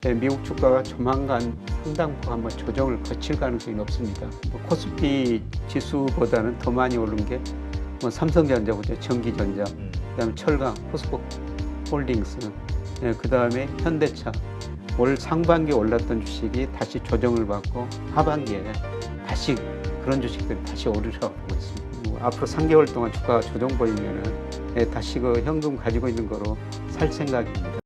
네, 미국 주가가 조만간 상당부 한번 조정을 거칠 가능성이 높습니다. 코스피 지수보다는 더 많이 오른 게 삼성전자보죠. 전기전자, 그다음에 철강, 포스코홀딩스, 그다음에 현대차. 올 상반기에 올랐던 주식이 다시 조정을 받고 하반기에 다시 그런 주식들이 다시 오르려고 보고 있습니다. 앞으로 3개월 동안 주가가 조정 보이면은 다시 그 현금 가지고 있는 거로 살 생각입니다.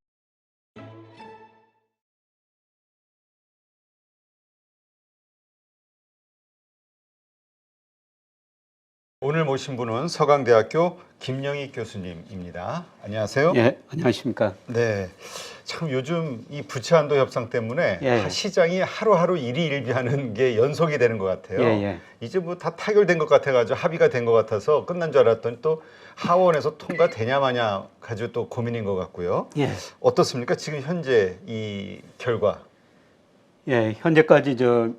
오늘 모신 분은 서강대학교 김영희 교수님입니다. 안녕하세요. 예, 안녕하십니까. 네, 참 요즘 이 부채 한도 협상 때문에 예. 시장이 하루하루 일희일비하는 게 연속이 되는 것 같아요. 예. 이제 뭐 다 타결된 것 같아가지고 합의가 된 것 같아서 끝난 줄 알았더니 또 하원에서 통과되냐 마냐 가지고 또 고민인 것 같고요. 예. 어떻습니까? 지금 현재 이 결과. 예, 현재까지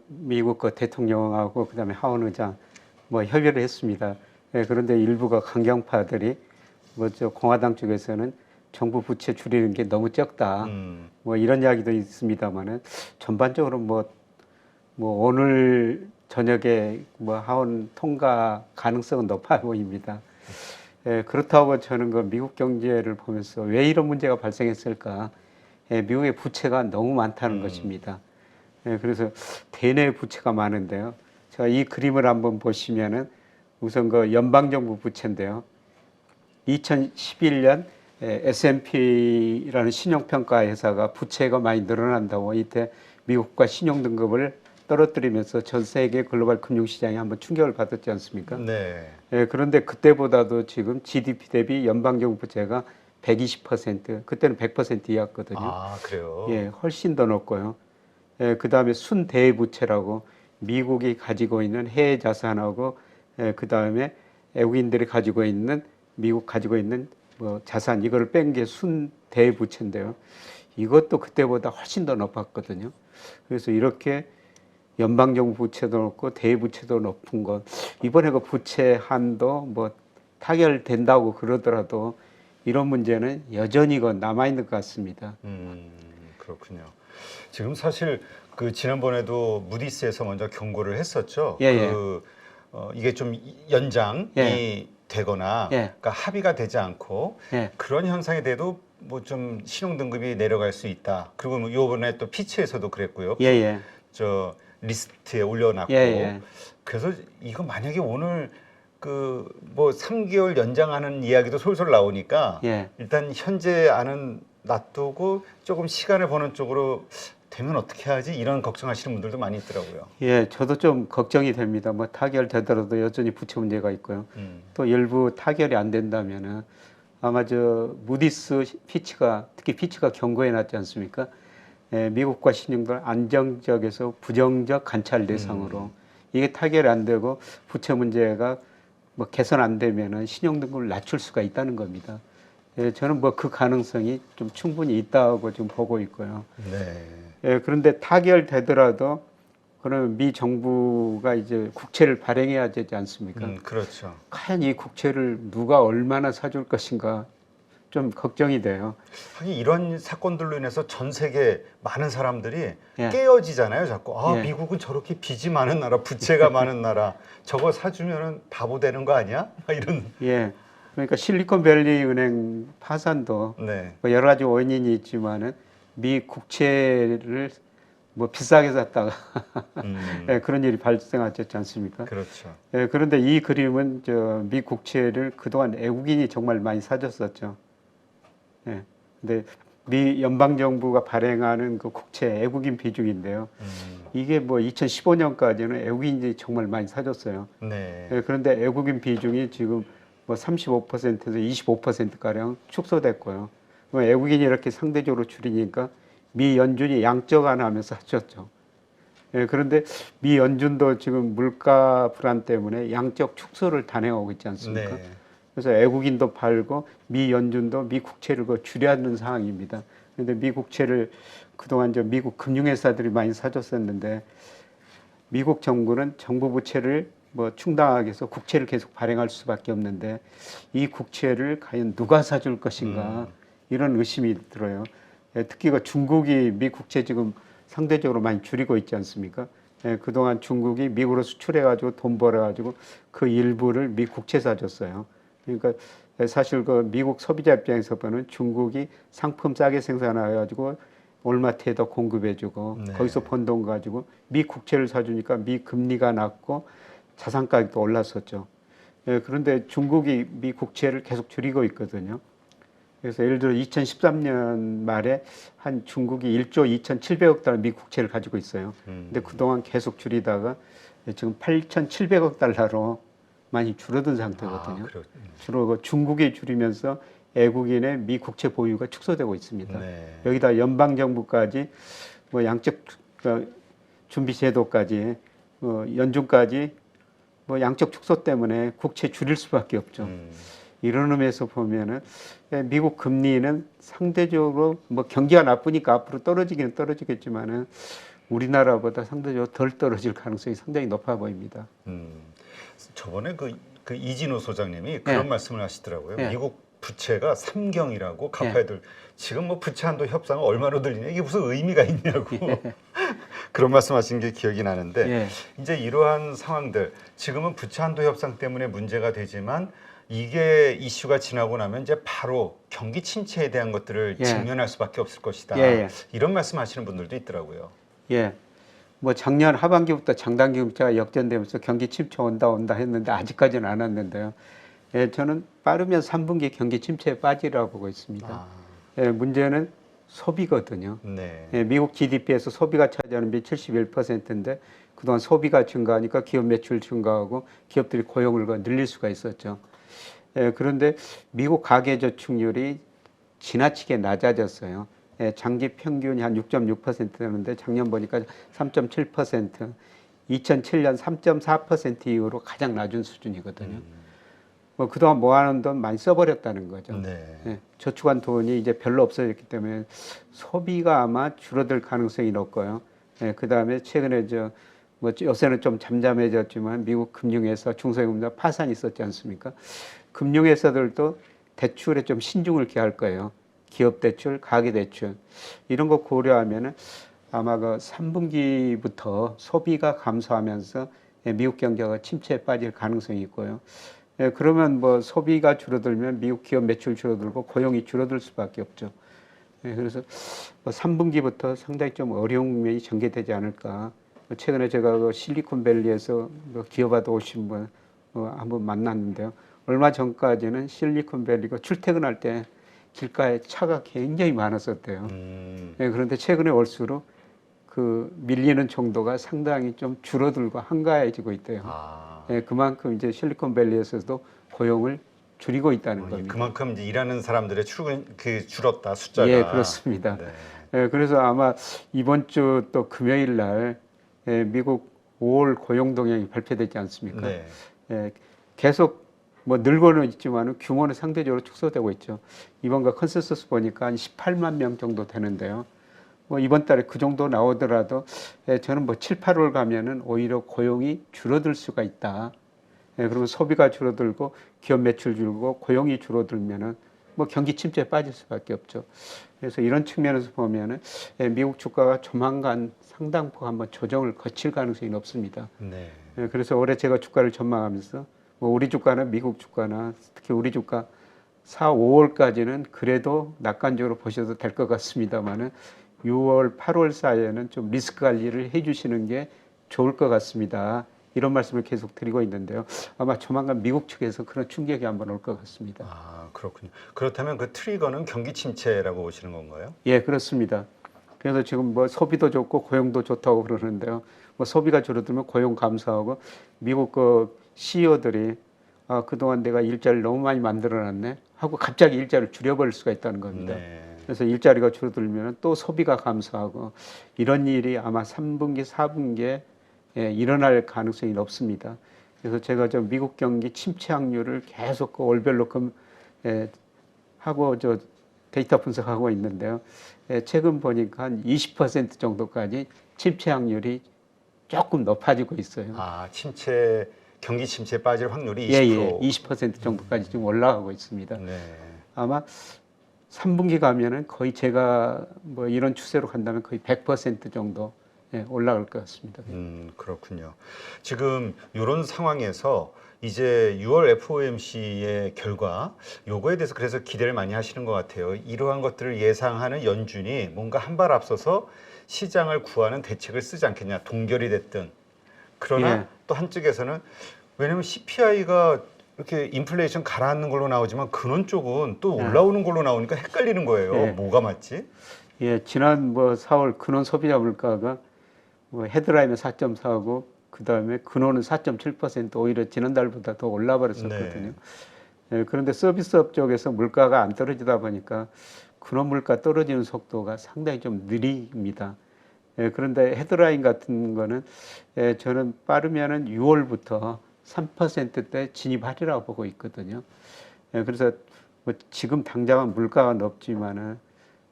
미국 그 대통령하고 그다음에 하원 의장 협의를 했습니다. 예, 그런데 일부가 강경파들이 공화당 쪽에서는 정부 부채 줄이는 게 너무 적다. 이런 이야기도 있습니다만은 전반적으로 오늘 저녁에 하원 통과 가능성은 높아 보입니다. 예, 그렇다고 저는 그 미국 경제를 보면서 왜 이런 문제가 발생했을까? 예, 미국의 부채가 너무 많다는 것입니다. 예, 그래서 대내 부채가 많은데요. 제가 이 그림을 한번 보시면은 우선 그 연방정부 부채인데요. 2011년 S&P라는 신용평가 회사가 부채가 많이 늘어난다고 이때 미국과 신용등급을 떨어뜨리면서 전 세계 글로벌 금융시장이 한번 충격을 받았지 않습니까? 네. 예, 그런데 그때보다도 지금 GDP 대비 연방정부 부채가 120%, 그때는 100% 이하였거든요. 아, 그래요? 예, 훨씬 더 높고요. 예, 그 다음에 순대부채라고 미국이 가지고 있는 해외 자산하고 그 다음에 외국인들이 가지고 있는 미국 가지고 있는 자산 이거를 뺀 게 순대부채인데요. 이것도 그때보다 훨씬 더 높았거든요. 그래서 이렇게 연방정부 부채도 높고 대부채도 높은 것 이번에 그 부채 한도 타결된다고 그러더라도 이런 문제는 여전히 남아 있는 것 같습니다. 그렇군요. 지금 사실 그 지난번에도 무디스에서 먼저 경고를 했었죠. 예. 이게 좀 연장이 되거나 그러니까 합의가 되지 않고 그런 현상에 대해도 좀 신용 등급이 내려갈 수 있다. 그리고 이번에 또 피치에서도 그랬고요. 저 리스트에 올려놨고 그래서 이거 만약에 오늘 3개월 연장하는 이야기도 솔솔 나오니까 일단 현재 안은 놔두고 조금 시간을 보는 쪽으로 되면 어떻게 하지? 이런 걱정하시는 분들도 많이 있더라고요. 예, 저도 좀 걱정이 됩니다. 타결되더라도 여전히 부채 문제가 있고요. 또 일부 타결이 안 된다면은 아마 무디스 피치가 특히 피치가 경고해 놨지 않습니까? 예, 미국과 신용들 안정적에서 부정적 관찰 대상으로 이게 타결이 안 되고 부채 문제가 개선 안 되면은 신용 등급을 낮출 수가 있다는 겁니다. 예, 저는 그 가능성이 좀 충분히 있다고 지금 보고 있고요. 예, 그런데 타결되더라도 그러면 미 정부가 이제 국채를 발행해야 되지 않습니까? 그렇죠. 과연 이 국채를 누가 얼마나 사줄 것인가 좀 걱정이 돼요. 하긴 이런 사건들로 인해서 전 세계 많은 사람들이 깨어지잖아요. 자꾸 미국은 저렇게 빚이 많은 나라, 부채가 많은 나라, 저거 사주면은 바보 되는 거 아니야? 이런. 예. 그러니까 실리콘밸리 은행 파산도 여러 가지 원인이 있지만은 미 국채를 비싸게 샀다가 예, 그런 일이 발생하지 않습니까? 그렇죠. 예, 그런데 이 그림은 미 국채를 그동안 외국인이 정말 많이 사줬었죠. 예. 근데 미 연방 정부가 발행하는 그 국채 외국인 비중인데요. 이게 2015년까지는 외국인이 정말 많이 사줬어요. 예, 그런데 외국인 비중이 지금 35%에서 25%가량 축소됐고요. 외국인이 이렇게 상대적으로 줄이니까 미 연준이 양적 완화하면서 하셨죠. 예, 그런데 미 연준도 지금 물가 불안 때문에 양적 축소를 단행하고 있지 않습니까? 그래서 외국인도 팔고 미 연준도 미 국채를 줄여는 상황입니다. 그런데 미 국채를 그동안 미국 금융회사들이 많이 사줬었는데 미국 정부는 정부 부채를 충당하기 위해서 국채를 계속 발행할 수밖에 없는데 이 국채를 과연 누가 사줄 것인가 이런 의심이 들어요. 특히 그 중국이 미 국채 지금 상대적으로 많이 줄이고 있지 않습니까? 그동안 중국이 미국으로 수출해가지고 돈 벌어가지고 그 일부를 미 국채 사줬어요. 그러니까 사실 그 미국 소비자 입장에서 보는 중국이 상품 싸게 생산해가지고 올마트에다 공급해주고 네. 거기서 번 돈 가지고 미 국채를 사주니까 미 금리가 낮고 자산 가격도 올랐었죠. 그런데 중국이 미 국채를 계속 줄이고 있거든요. 그래서 예를 들어 2013년 말에 한 중국이 1조 2,700억 달러 미 국채를 가지고 있어요. 근데 그동안 계속 줄이다가 지금 8,700억 달러로 많이 줄어든 상태거든요. 주로 중국이 줄이면서 애국인의 미 국채 보유가 축소되고 있습니다. 네. 여기다 연방 정부까지 뭐 양적 준비 제도까지 연준까지 뭐 양적 축소 때문에 국채 줄일 수밖에 없죠. 이런 의미에서 보면은 미국 금리는 상대적으로 뭐 경기가 나쁘니까 앞으로 떨어지기는 떨어지겠지만은 우리나라보다 상대적으로 덜 떨어질 가능성이 상당히 높아 보입니다. 저번에 그 이진우 소장님이 그런 말씀을 하시더라고요. 미국 부채가 삼경이라고 갚아야 될 지금 뭐 부채 한도 협상을 얼마로 들리냐 이게 무슨 의미가 있냐고 그런 말씀하신 게 기억이 나는데 이제 이러한 상황들 지금은 부채 한도 협상 때문에 문제가 되지만 이게 이슈가 지나고 나면 이제 바로 경기 침체에 대한 것들을 직면할 수밖에 없을 것이다. 이런 말씀하시는 분들도 있더라고요. 뭐 작년 하반기부터 장단기 금리가 역전되면서 경기 침체 온다 했는데 아직까지는 안 왔는데요. 저는 빠르면 3분기 경기 침체에 빠지라고 보고 있습니다. 문제는 소비거든요. 미국 GDP에서 소비가 차지하는 비 71%인데 그동안 소비가 증가하니까 기업 매출 증가하고 기업들이 고용을 늘릴 수가 있었죠. 그런데 미국 가계저축률이 지나치게 낮아졌어요. 장기 평균이 한 6.6%였는데 작년 보니까 3.7%, 2007년 3.4% 이후로 가장 낮은 수준이거든요. 뭐 그동안 모아놓은 돈 많이 써버렸다는 거죠. 저축한 돈이 이제 별로 없어졌기 때문에 소비가 아마 줄어들 가능성이 높고요. 그 다음에 최근에 뭐 요새는 좀 잠잠해졌지만 미국 금융회사, 중소형금융 파산이 있었지 않습니까? 금융회사들도 대출에 좀 신중을 기할 거예요. 기업 대출, 가계 대출 이런 거 고려하면은 아마 그 3분기부터 소비가 감소하면서 미국 경제가 침체에 빠질 가능성이 있고요. 그러면 뭐 소비가 줄어들면 미국 기업 매출 줄어들고 고용이 줄어들 수밖에 없죠. 그래서 뭐 3분기부터 상당히 좀 어려운 국면이 전개되지 않을까. 최근에 제가 그 실리콘밸리에서 기업하다 오신 분 한번 만났는데요. 얼마 전까지는 실리콘밸리가 출퇴근할 때 길가에 차가 굉장히 많았었대요. 그런데 최근에 올수록 그 밀리는 정도가 상당히 좀 줄어들고 한가해지고 있대요. 그만큼 이제 실리콘밸리에서도 고용을 줄이고 있다는 겁니다. 그만큼 이제 일하는 사람들의 출근 줄었다 숫자가. 그렇습니다. 그래서 아마 이번 주 또 금요일 날 미국 5월 고용 동향이 발표되지 않습니까? 계속 뭐 늘고는 있지만 규모는 상대적으로 축소되고 있죠. 이번과 컨센서스 보니까 한 18만 명 정도 되는데요. 뭐 이번 달에 그 정도 나오더라도 저는 뭐 7, 8월 가면은 오히려 고용이 줄어들 수가 있다. 그러면 소비가 줄어들고 기업 매출 줄고 고용이 줄어들면은 뭐 경기 침체에 빠질 수밖에 없죠. 그래서 이런 측면에서 보면은 미국 주가가 조만간 상당폭 한번 조정을 거칠 가능성이 높습니다. 그래서 올해 제가 주가를 전망하면서 뭐 우리 주가나 미국 주가나 특히 우리 주가 4, 5월까지는 그래도 낙관적으로 보셔도 될 것 같습니다만은 6월, 8월 사이에는 좀 리스크 관리를 해주시는 게 좋을 것 같습니다. 이런 말씀을 계속 드리고 있는데요. 아마 조만간 미국 측에서 그런 충격이 한번 올 것 같습니다. 그렇군요. 그렇다면 그 트리거는 경기 침체라고 보시는 건가요? 그렇습니다. 그래서 지금 뭐 소비도 좋고 고용도 좋다고 그러는데요. 뭐 소비가 줄어들면 고용 감소하고 미국 그 CEO들이 그동안 내가 일자리를 너무 많이 만들어놨네 하고 갑자기 일자리를 줄여버릴 수가 있다는 겁니다. 그래서 일자리가 줄어들면 또 소비가 감소하고 이런 일이 아마 3분기, 4분기에 일어날 가능성이 높습니다. 그래서 제가 미국 경기 침체 확률을 계속 그 월별로 하고 데이터 분석하고 있는데요. 최근 보니까 한 20% 정도까지 침체 확률이 조금 높아지고 있어요. 경기 침체에 빠질 확률이 20%? 20% 정도까지 지금 올라가고 있습니다. 아마 3분기 가면은 거의 제가 뭐 이런 추세로 간다면 거의 100% 정도 올라갈 것 같습니다. 그렇군요. 지금 이런 상황에서 이제 6월 FOMC의 결과 요거에 대해서 그래서 기대를 많이 하시는 것 같아요. 이러한 것들을 예상하는 연준이 뭔가 한 발 앞서서 시장을 구하는 대책을 쓰지 않겠냐. 동결이 됐든. 그러나 또 한쪽에서는 왜냐하면 CPI가 이렇게 인플레이션 가라앉는 걸로 나오지만 근원 쪽은 또 올라오는 걸로 나오니까 헷갈리는 거예요. 뭐가 맞지? 지난 뭐 4월 근원 소비자 물가가 뭐 헤드라인은 4.4고 그다음에 근원은 4.7% 오히려 지난달보다 더 올라 버렸었거든요. 그런데 서비스업 쪽에서 물가가 안 떨어지다 보니까 근원 물가 떨어지는 속도가 상당히 좀 느립니다. 그런데 헤드라인 같은 거는 저는 빠르면은 6월부터 3%대 진입하리라고 보고 있거든요. 그래서 뭐 지금 당장은 물가가 높지만은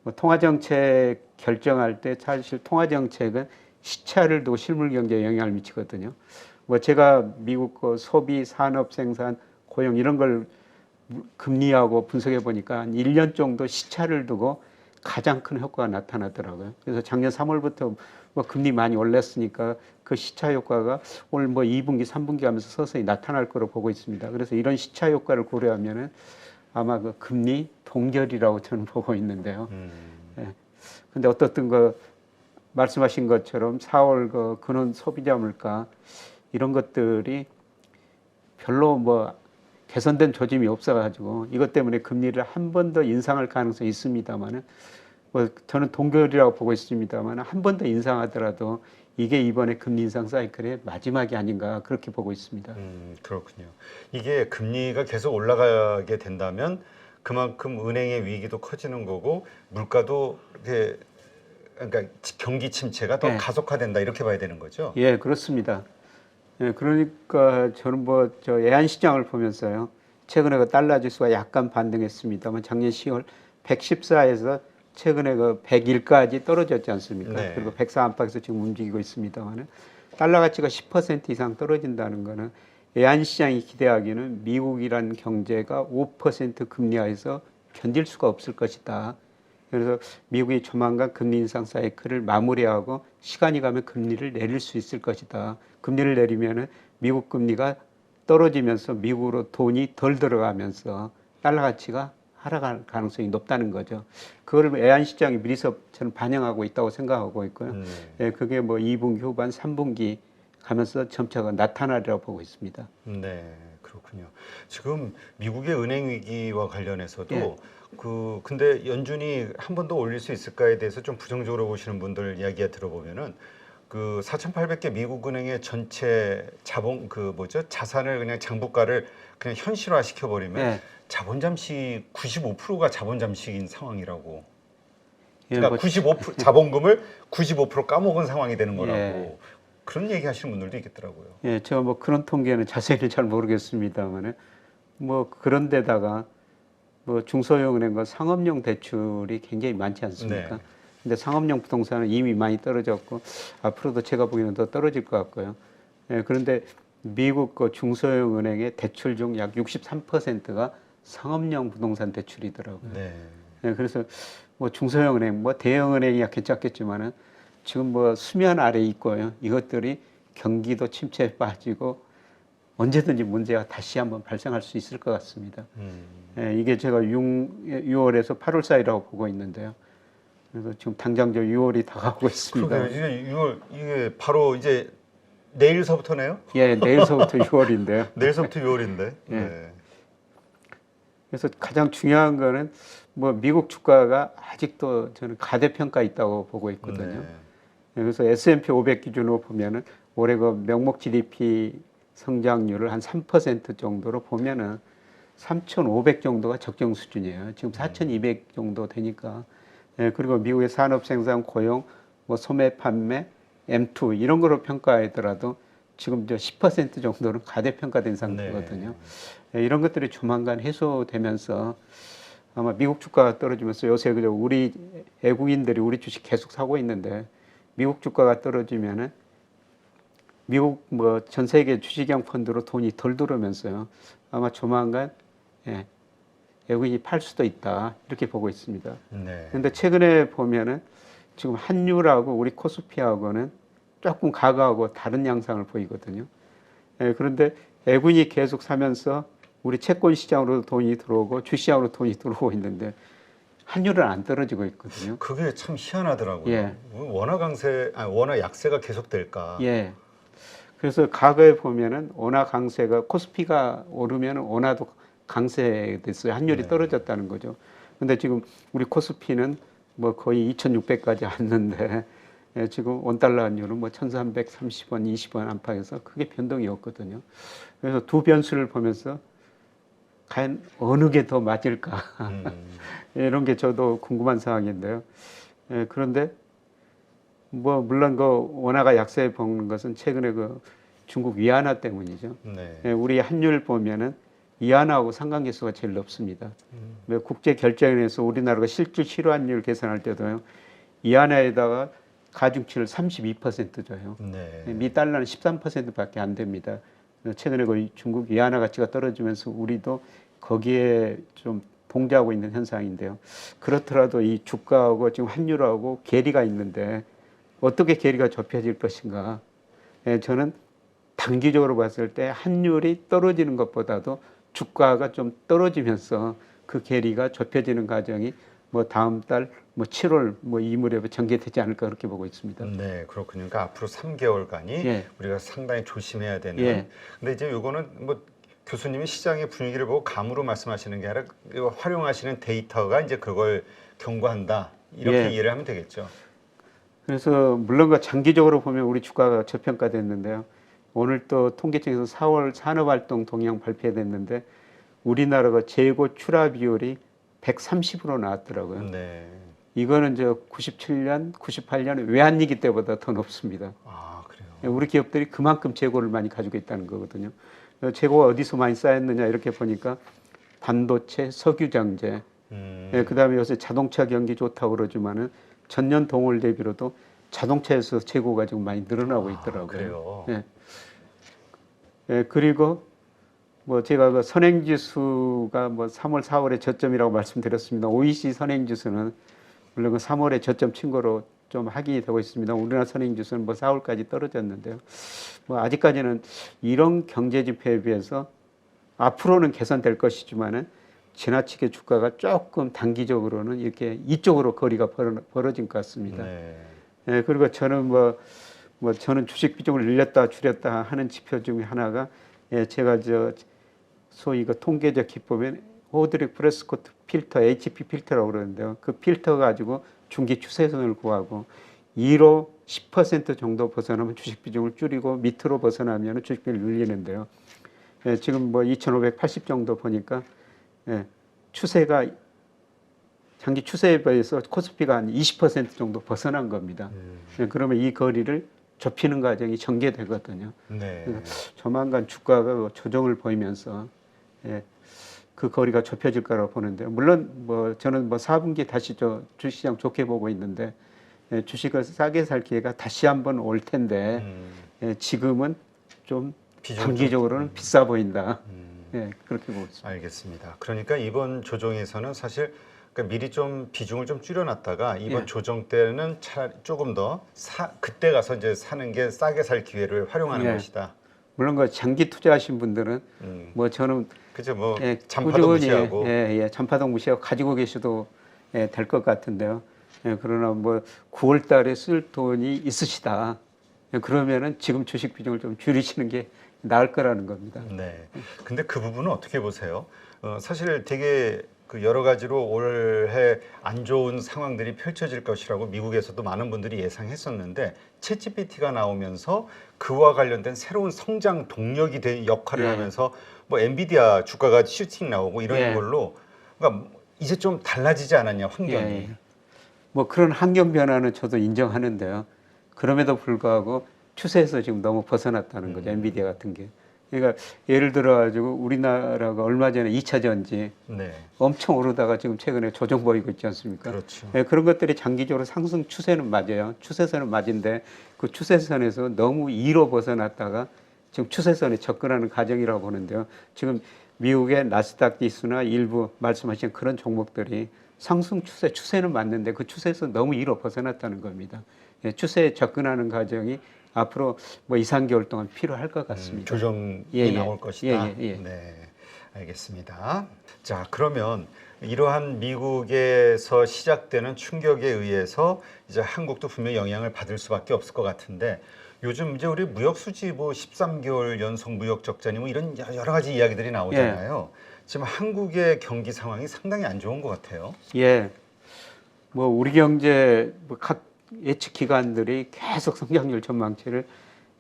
뭐 통화정책 결정할 때 사실 통화정책은 시차를 두고 실물 경제에 영향을 미치거든요. 뭐 제가 미국 그 소비, 산업, 생산, 고용 이런 걸 금리하고 분석해 보니까 한 1년 정도 시차를 두고 가장 큰 효과가 나타나더라고요. 그래서 작년 3월부터 뭐 금리 많이 올랐으니까 그 시차 효과가 올 뭐 2분기, 3분기 하면서 서서히 나타날 거로 보고 있습니다. 그래서 이런 시차 효과를 고려하면은 아마 그 금리 동결이라고 저는 보고 있는데요. 근데 어떻든 그 말씀하신 것처럼 4월 그 근원 소비자 물가 이런 것들이 별로 뭐 개선된 조짐이 없어가지고 이것 때문에 금리를 한 번 더 인상할 가능성이 있습니다만은 뭐 저는 동결이라고 보고 있습니다만 한 번 더 인상하더라도 이게 이번에 금리 인상 사이클의 마지막이 아닌가 그렇게 보고 있습니다. 그렇군요. 이게 금리가 계속 올라가게 된다면 그만큼 은행의 위기도 커지는 거고 물가도 이렇게 그러니까 경기 침체가 더 가속화된다 이렇게 봐야 되는 거죠? 예, 그렇습니다. 그러니까 저는 뭐 저 애한 시장을 보면서요. 최근에 그 달러 지수가 약간 반등했습니다만 작년 10월 114에서 최근에 그 101까지 떨어졌지 않습니까? 그리고 104 안팎에서 지금 움직이고 있습니다만은 달러 가치가 10% 이상 떨어진다는 거는 애한 시장이 기대하기는 미국이라는 경제가 5% 금리하에서 견딜 수가 없을 것이다. 그래서 미국이 조만간 금리 인상 사이클을 마무리하고 시간이 가면 금리를 내릴 수 있을 것이다. 금리를 내리면은 미국 금리가 떨어지면서 미국으로 돈이 덜 들어가면서 달러 가치가 하락할 가능성이 높다는 거죠. 그걸 애한시장이 미리서 저는 반영하고 있다고 생각하고 있고요. 그게 뭐 2분기 후반, 3분기 가면서 점차가 나타나리라고 보고 있습니다. 네, 그렇군요. 지금 미국의 은행 위기와 관련해서도 근데 연준이 한 번 더 올릴 수 있을까에 대해서 좀 부정적으로 보시는 분들 이야기 들어보면은 그 4,800개 미국 은행의 전체 자본 자산을 그냥 장부가를 그냥 현실화 시켜버리면 자본 잠식 95%가 자본 잠식인 상황이라고. 그러니까 95% 자본금을 95% 까먹은 상황이 되는 거라고. 그런 얘기 하시는 분들도 있겠더라고요. 제가 뭐 그런 통계는 자세히는 잘 모르겠습니다만은 뭐 그런 데다가 뭐 중소형 은행과 상업용 대출이 굉장히 많지 않습니까? 근데 상업용 부동산은 이미 많이 떨어졌고 앞으로도 제가 보기에는 더 떨어질 것 같고요. 그런데 미국 그 중소형 은행의 대출 중 약 63%가 상업용 부동산 대출이더라고요. 그래서 뭐 중소형 은행, 뭐 대형 은행이야 괜찮겠지만은 지금 뭐 수면 아래 있고요. 이것들이 경기도 침체에 빠지고 언제든지 문제가 다시 한번 발생할 수 있을 것 같습니다. 이게 제가 6월에서 8월 사이라고 보고 있는데요. 그래서 지금 당장 저 6월이 다가오고 있습니다. 그러게요. 이게 6월 이게 바로 이제 내일서부터네요? 예, 내일서부터 6월인데요. 내일서부터 6월인데. 그래서 가장 중요한 거는 뭐 미국 주가가 아직도 저는 가대평가 있다고 보고 있거든요. 그래서 S&P 500 기준으로 보면은 올해 그 명목 GDP 성장률을 한 3% 정도로 보면은 3,500 정도가 적정 수준이에요. 지금 4,200 정도 되니까. 그리고 미국의 산업 생산 고용, 뭐 소매 판매, M2 이런 거로 평가하더라도 지금 저 10% 정도는 가대평가된 상태거든요. 이런 것들이 조만간 해소되면서 아마 미국 주가가 떨어지면서 요새 그저 우리 외국인들이 우리 주식 계속 사고 있는데 미국 주가가 떨어지면은 미국 뭐 전 세계 주식형 펀드로 돈이 덜 들어오면서요. 아마 조만간 외국인이 팔 수도 있다 이렇게 보고 있습니다. 네. 그런데 최근에 보면은 지금 한유라고 우리 코스피하고는 조금 가가하고 다른 양상을 보이거든요. 예, 그런데 외국인이 계속 사면서 우리 채권 시장으로 돈이 들어오고 주시장으로 돈이 들어오고 있는데 환율은 안 떨어지고 있거든요. 그게 참 희한하더라고요. 예. 워낙 약세가 계속될까. 예. 그래서 과거에 보면은 원화 강세가 코스피가 오르면 원화도 강세됐어요. 환율이 네. 떨어졌다는 떨어졌다는 거죠. 근데 지금 우리 코스피는 뭐 거의 2,600까지 왔는데 예, 지금 원달러 환율은 뭐 1,330원, 20원 안팎에서 크게 변동이 없거든요. 그래서 두 변수를 보면서 과연 어느 게 더 맞을까 이런 게 저도 궁금한 상황인데요. 예, 그런데 뭐 물론 그 원화가 약세에 보는 것은 최근에 그 중국 위안화 때문이죠. 네. 예, 우리 환율 보면은 위안화하고 상관계수가 제일 높습니다. 국제 결제원에서 우리나라가 실질 실환율 계산할 때도요. 위안화에다가 가중치를 32% 줘요. 네. 미 달러는 13%밖에 안 됩니다. 최근에 그 중국 위안화 가치가 떨어지면서 우리도 거기에 좀 동조하고 있는 현상인데요. 그렇더라도 이 주가하고 지금 환율하고 괴리가 있는데 어떻게 괴리가 좁혀질 것인가? 예, 저는 단기적으로 봤을 때 환율이 떨어지는 것보다도 주가가 좀 떨어지면서 그 괴리가 좁혀지는 과정이 뭐 다음 달 뭐 7월 뭐 이 무렵에 전개되지 않을까 그렇게 보고 있습니다. 네, 그렇군요. 그러니까 앞으로 3개월간이 예. 우리가 상당히 조심해야 되는. 예. 근데 이제 요거는 뭐 교수님이 시장의 분위기를 보고 감으로 말씀하시는 게 아니라 활용하시는 데이터가 이제 그걸 경고한다. 이렇게 예. 이해를 하면 되겠죠. 그래서 물론 그 장기적으로 보면 우리 주가가 저평가됐는데요. 오늘 또 통계청에서 4월 산업활동 동향 발표됐는데 우리나라가 재고 출하 비율이 130으로 나왔더라고요. 네. 이거는 저 97년, 98년 외환위기 때보다 더 높습니다. 아, 그래요. 우리 기업들이 그만큼 재고를 많이 가지고 있다는 거거든요. 재고가 어디서 많이 쌓였느냐 이렇게 보니까 반도체, 석유장제, 그다음에 요새 자동차 경기 좋다고 그러지만은 전년 동월 대비로도 자동차에서 재고가 지금 많이 늘어나고 있더라고요. 그래요. 예. 예, 그리고 뭐 제가 그 선행지수가 뭐 3월, 4월에 저점이라고 말씀드렸습니다. OECD 선행지수는 물론 그 3월에 저점 친 거로 좀 확인이 되고 있습니다. 우리나라 선행지수는 뭐 4월까지 떨어졌는데요. 뭐 아직까지는 이런 경제 지표에 비해서 앞으로는 개선될 것이지만은 지나치게 주가가 조금 단기적으로는 이렇게 이쪽으로 거리가 벌어진 것 같습니다. 네. 예, 그리고 저는 저는 주식 비중을 늘렸다 줄였다 하는 지표 중에 하나가 예, 제가 소위 그 통계적 기법에 호드릭 프레스코트 필터, HP 필터라고 그러는데요. 그 필터 가지고 중기 추세선을 구하고 2로 10% 정도 벗어나면 주식 비중을 줄이고 밑으로 벗어나면 주식 비중을 늘리는데요. 예, 지금 뭐 2,580 정도 보니까 예, 추세가 장기 추세에 비해서 코스피가 한 20% 정도 벗어난 겁니다. 예, 그러면 이 거리를 좁히는 과정이 전개되거든요. 네. 조만간 주가가 조정을 보이면서 예, 그 거리가 좁혀질 거라고 보는데 물론 뭐 저는 뭐 4분기 다시 주식시장 좋게 보고 있는데 예, 주식을 싸게 살 기회가 다시 한번 올 텐데 예, 지금은 좀 단기적으로는 비싸 보인다. 예, 그렇게 보고 있습니다. 알겠습니다. 그러니까 이번 조정에서는 사실 그러니까 미리 좀 비중을 좀 줄여놨다가 이번 예. 조정 때는 차라리 조금 더 그때 가서 이제 사는 게 싸게 살 기회를 활용하는 예. 것이다. 물론 그 장기 투자하신 분들은 뭐 저는 그죠, 뭐 예, 잔파도 꾸준히, 무시하고. 예, 잔파도 무시하고 가지고 계셔도 예, 될 것 같은데요. 예, 그러나 뭐 9월 달에 쓸 돈이 있으시다. 예, 그러면은 지금 주식 비중을 좀 줄이시는 게 나을 거라는 겁니다. 네. 근데 그 부분은 어떻게 보세요? 사실 되게 그 여러 가지로 올해 안 좋은 상황들이 펼쳐질 것이라고 미국에서도 많은 분들이 예상했었는데 챗GPT가 나오면서 그와 관련된 새로운 성장 동력이 된 역할을 예. 하면서 뭐 엔비디아 주가가 슈팅 나오고 이런 예. 걸로 그러니까 이제 좀 달라지지 않았냐 환경이. 예. 뭐 그런 환경 변화는 저도 인정하는데요. 그럼에도 불구하고 추세에서 지금 너무 벗어났다는 거죠. 엔비디아 같은 게. 그러니까 예를 들어 가지고 우리나라가 얼마 전에 2차 전지 네. 엄청 오르다가 지금 최근에 조정 보이고 있지 않습니까? 그렇죠. 예, 그런 것들이 장기적으로 상승 추세는 맞아요. 추세선은 맞은데 그 추세선에서 너무 2로 벗어났다가 지금 추세선에 접근하는 과정이라고 보는데요. 지금 미국의 나스닥 지수나 일부 말씀하신 그런 종목들이 상승 추세는 맞는데 그 추세에서 너무 위로 벗어났다는 겁니다. 예, 추세에 접근하는 과정이 앞으로 뭐 2, 3개월 동안 필요할 것 같습니다. 조정이 예, 예. 나올 것이다. 예. 네, 알겠습니다. 자, 그러면 이러한 미국에서 시작되는 충격에 의해서 이제 한국도 분명히 영향을 받을 수밖에 없을 것 같은데 요즘 이제 우리 무역 수지 뭐 13개월 연속 무역 적자니 뭐 이런 여러 가지 이야기들이 나오잖아요. 지금 한국의 경기 상황이 상당히 안 좋은 것 같아요. 예. 뭐 우리 경제 각 예측 기관들이 계속 성장률 전망치를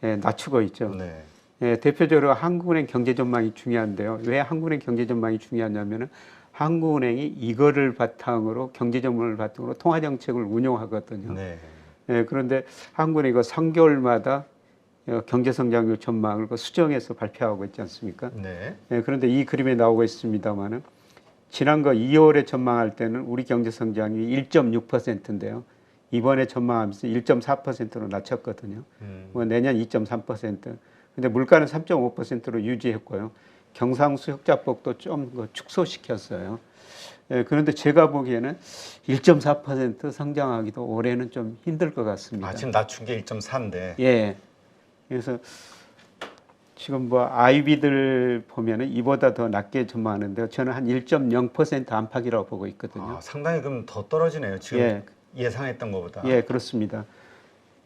낮추고 있죠. 네. 예, 대표적으로 한국은행 경제 전망이 중요한데요. 왜 한국은행 경제 전망이 중요하냐면은 한국은행이 이거를 바탕으로 경제 전망을 바탕으로 통화 정책을 운용하거든요. 네. 예, 그런데 한국은행이 이거 3개월마다 경제 성장률 전망을 수정해서 발표하고 있지 않습니까? 네. 예, 그런데 이 그림에 나오고 있습니다만은 지난 거 2월에 전망할 때는 우리 경제 성장률이 1.6%인데요. 이번에 전망하면서 1.4%로 낮췄거든요. 뭐 내년 2.3%. 근데 물가는 3.5%로 유지했고요. 경상수 흑자폭도 좀 축소시켰어요. 예, 그런데 제가 보기에는 1.4% 성장하기도 올해는 좀 힘들 것 같습니다. 아, 지금 낮춘 게 1.4인데. 예. 그래서 지금 뭐 아이비들 보면은 이보다 더 낮게 전망하는데요. 저는 한 1.0% 안팎이라고 보고 있거든요. 아, 상당히 그럼 더 떨어지네요. 지금 예상했던 것보다. 예, 그렇습니다.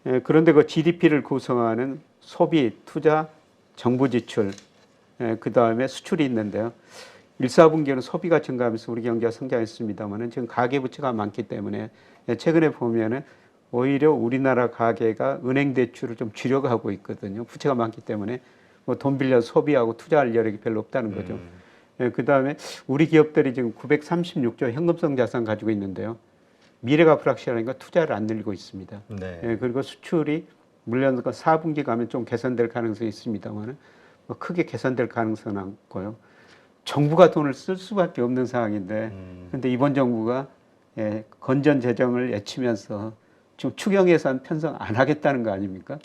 예, 그런데 그 GDP를 구성하는 소비, 투자, 정부 지출, 그 다음에 수출이 있는데요. 1, 4분기에는 소비가 증가하면서 우리 경제가 성장했습니다만은 지금 가계부채가 많기 때문에 최근에 보면은 오히려 우리나라 가계가 은행 대출을 좀 줄여가 하고 있거든요. 부채가 많기 때문에 뭐 돈 빌려 소비하고 투자할 여력이 별로 없다는 거죠. 그 다음에 우리 기업들이 지금 936조 현금성 자산 가지고 있는데요. 미래가 불확실하니까 투자를 안 늘리고 있습니다. 네. 그리고 수출이 물론 4분기 가면 좀 개선될 가능성이 있습니다만 뭐 크게 개선될 가능성은 없고요. 정부가 돈을 쓸 수밖에 없는 상황인데 그런데 이번 정부가 건전 재정을 외치면서 지금 추경 예산 편성 안 하겠다는 거 아닙니까?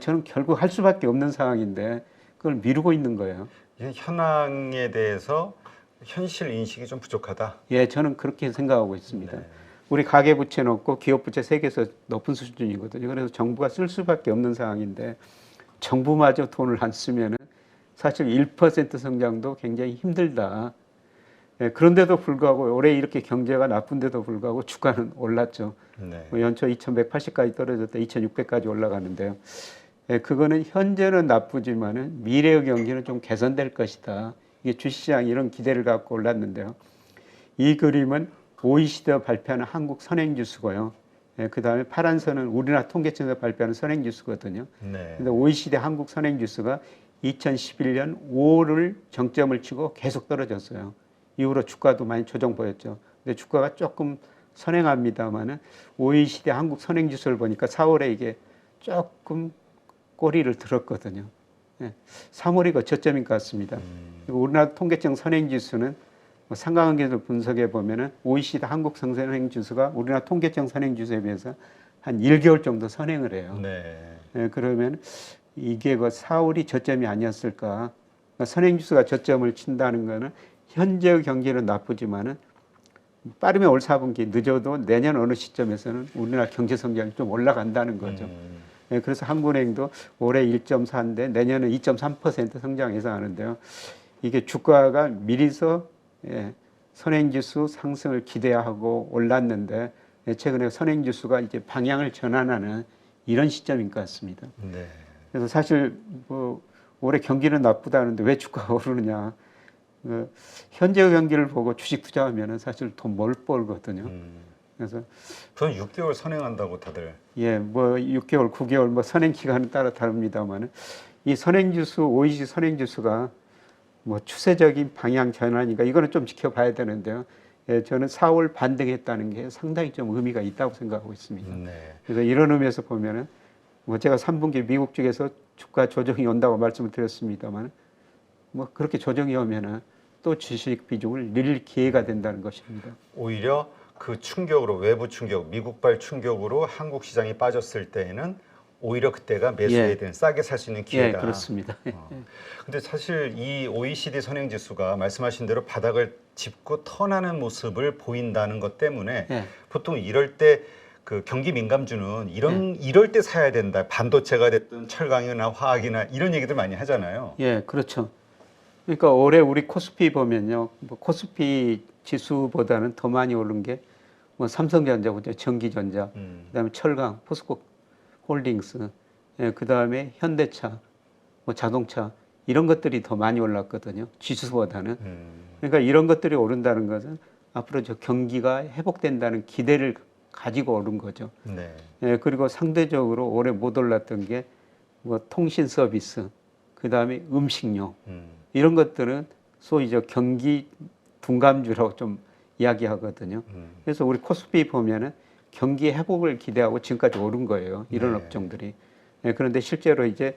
저는 결국 할 수밖에 없는 상황인데 그걸 미루고 있는 거예요. 현황에 대해서 현실 인식이 좀 부족하다. 예, 저는 그렇게 생각하고 있습니다. 네. 우리 가계부채 높고 기업부채 세계에서 높은 수준이거든요. 그래서 정부가 쓸 수밖에 없는 상황인데 정부마저 돈을 안 쓰면은 사실 1% 성장도 굉장히 힘들다. 예, 그런데도 불구하고 올해 이렇게 경제가 나쁜데도 불구하고 주가는 올랐죠. 네. 연초 2,180까지 떨어졌다 2,600까지 올라가는데요. 예, 그거는 현재는 나쁘지만은 미래의 경기는 좀 개선될 것이다. 이게 주시장 이런 기대를 갖고 올랐는데요. 이 그림은 OECD가 발표하는 한국 선행지수고요. 예, 그 다음에 파란 선은 우리나라 통계청에서 발표하는 선행지수거든요. 네. 근데 OECD 한국 선행지수가 2011년 5월을 정점을 치고 계속 떨어졌어요. 이후로 주가도 많이 조정 보였죠. 근데 주가가 조금 선행합니다만은 OECD 한국 선행지수를 보니까 4월에 이게 조금 꼬리를 들었거든요. 예, 3월이 그 저점인 것 같습니다. 그리고 우리나라 통계청 선행지수는 뭐 상관관계를 분석해 보면은 OECD 한국 선행지수가 우리나라 통계청 선행지수에 비해서 한 1개월 정도 선행을 해요. 네. 예, 그러면 이게 그 4월이 저점이 아니었을까? 그러니까 선행지수가 저점을 친다는 거는 현재의 경기는 나쁘지만은 빠르면 올 4분기 늦어도 내년 어느 시점에서는 우리나라 경제 성장이 좀 올라간다는 거죠. 예, 그래서 한국은행도 올해 1.4인데 내년은 2.3% 성장 예상하는데요. 이게 주가가 미리서 선행지수 상승을 기대하고 올랐는데 최근에 선행지수가 이제 방향을 전환하는 이런 시점인 것 같습니다. 네. 그래서 사실 뭐 올해 경기는 나쁘다는데 왜 주가가 오르느냐? 현재 경기를 보고 주식 투자하면은 사실 돈 못 벌거든요. 그래서 그건 6개월 선행한다고 다들. 예, 뭐 6개월, 9개월 뭐 선행 기간에 따라 다릅니다만은 이 선행지수, OECD 선행지수가 뭐 추세적인 방향 전환이니까 이거는 좀 지켜봐야 되는데요. 예, 저는 4월 반등했다는 게 상당히 좀 의미가 있다고 생각하고 있습니다. 네. 그래서 이런 의미에서 보면은 뭐 제가 3분기 미국 쪽에서 주가 조정이 온다고 말씀을 드렸습니다만 뭐 그렇게 조정이 오면은 또 주식 비중을 늘릴 기회가 된다는 것입니다. 오히려 그 충격으로 외부 충격, 미국발 충격으로 한국 시장이 빠졌을 때에는 오히려 그때가 매수해야 되는 싸게 살 수 있는 기회다. 그렇습니다. 근데 사실 이 OECD 선행 지수가 말씀하신 대로 바닥을 짚고 턴하는 모습을 보인다는 것 때문에 보통 이럴 때 그 경기 민감주는 이럴 때 사야 된다. 반도체가 됐든 철강이나 화학이나 이런 얘기들 많이 하잖아요. 그렇죠. 그러니까 올해 우리 코스피 보면요, 뭐 코스피 지수보다는 더 많이 오른 게 뭐 삼성전자, 전기전자, 그다음에 철강, 포스코 홀딩스, 그다음에 현대차, 뭐 자동차 이런 것들이 더 많이 올랐거든요. 지수보다는. 그러니까 이런 것들이 오른다는 것은 앞으로 저 경기가 회복된다는 기대를 가지고 오른 거죠. 그리고 상대적으로 올해 못 올랐던 게 뭐 통신 서비스, 그다음에 음식료 이런 것들은 소위 저 경기 둔감주라고 좀 이야기하거든요. 그래서 우리 코스피 보면은 경기 회복을 기대하고 지금까지 오른 거예요. 이런 업종들이. 그런데 실제로 이제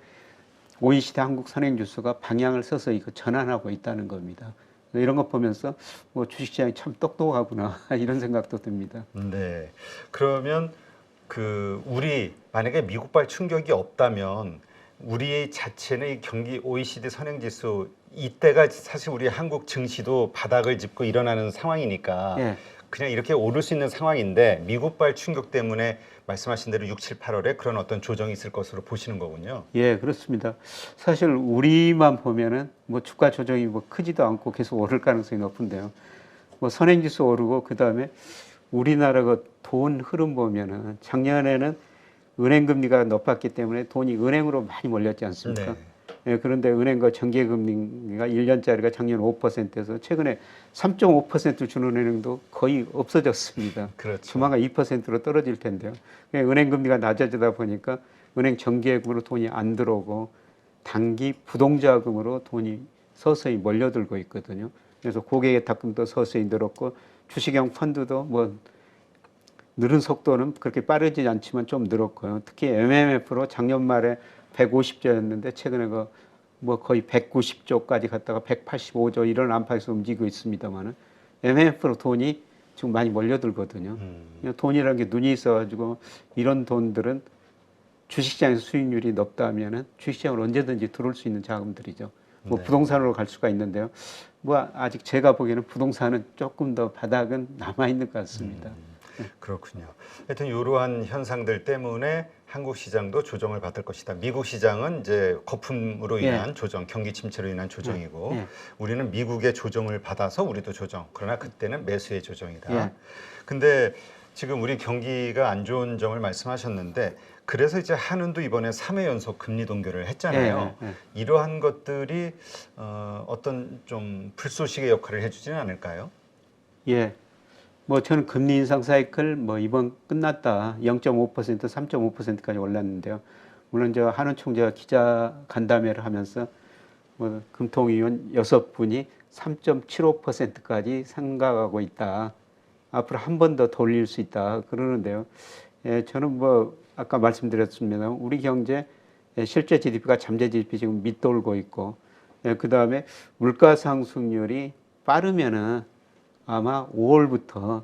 OECD 한국 선행지수가 방향을 서서 이거 전환하고 있다는 겁니다. 이런 거 보면서 뭐 주식시장이 참 똑똑하구나 이런 생각도 듭니다. 네. 그러면 그 우리 만약에 미국발 충격이 없다면 우리 자체는 이 경기 OECD 선행지수 이때가 사실 우리 한국 증시도 바닥을 짚고 일어나는 상황이니까 그냥 이렇게 오를 수 있는 상황인데 미국발 충격 때문에 말씀하신 대로 6, 7, 8월에 그런 어떤 조정이 있을 것으로 보시는 거군요. 그렇습니다. 사실 우리만 보면은 뭐 주가 조정이 뭐 크지도 않고 계속 오를 가능성이 높은데요. 뭐 선행지수 오르고 그다음에 우리나라가 돈 흐름 보면은 작년에는 은행 금리가 높았기 때문에 돈이 은행으로 많이 몰렸지 않습니까? 그런데 은행과 정기금리가 1년짜리가 작년 5%에서 최근에 3.5% 주는 은행도 거의 없어졌습니다. 그렇죠. 조만간 2%로 떨어질 텐데요. 은행 금리가 낮아지다 보니까 은행 정기예금으로 돈이 안 들어오고 단기 부동자금으로 돈이 서서히 몰려들고 있거든요. 그래서 고객의 탁금도 서서히 늘었고 주식형 펀드도 뭐 늘은 속도는 그렇게 빠르지 않지만 좀 늘었고요. 특히 MMF로 작년 말에 150조였는데 최근에 뭐 거의 190조까지 갔다가 185조 이런 안팎에서 움직이고 있습니다만은 MMF로 돈이 지금 많이 몰려들거든요. 돈이라는 게 눈이 있어가지고 이런 돈들은 주식시장에서 수익률이 높다면은 주식시장을 언제든지 들어올 수 있는 자금들이죠. 뭐 부동산으로 갈 수가 있는데요. 뭐 아직 제가 보기에는 부동산은 조금 더 바닥은 남아 있는 것 같습니다. 그렇군요. 하여튼 이러한 현상들 때문에 한국 시장도 조정을 받을 것이다. 미국 시장은 이제 거품으로 인한 조정, 경기 침체로 인한 조정이고 우리는 미국의 조정을 받아서 우리도 조정. 그러나 그때는 매수의 조정이다. 근데 지금 우리 경기가 안 좋은 점을 말씀하셨는데 그래서 이제 한은도 이번에 3회 연속 금리 동결을 했잖아요. 이러한 것들이 어떤 좀 불쏘시개 역할을 해주지는 않을까요? 뭐 저는 금리 인상 사이클 뭐 이번 끝났다. 0.5%, 3.5%까지 올랐는데요. 물론 저 한은 총재가 기자 간담회를 하면서 뭐 금통위원 6분이 3.75%까지 생각하고 있다. 앞으로 한 번 더 돌릴 수 있다. 그러는데요. 저는 뭐 아까 말씀드렸습니다. 우리 경제 실제 GDP가 잠재 GDP 지금 밑돌고 있고, 그 다음에 물가 상승률이 빠르면은 아마 5월부터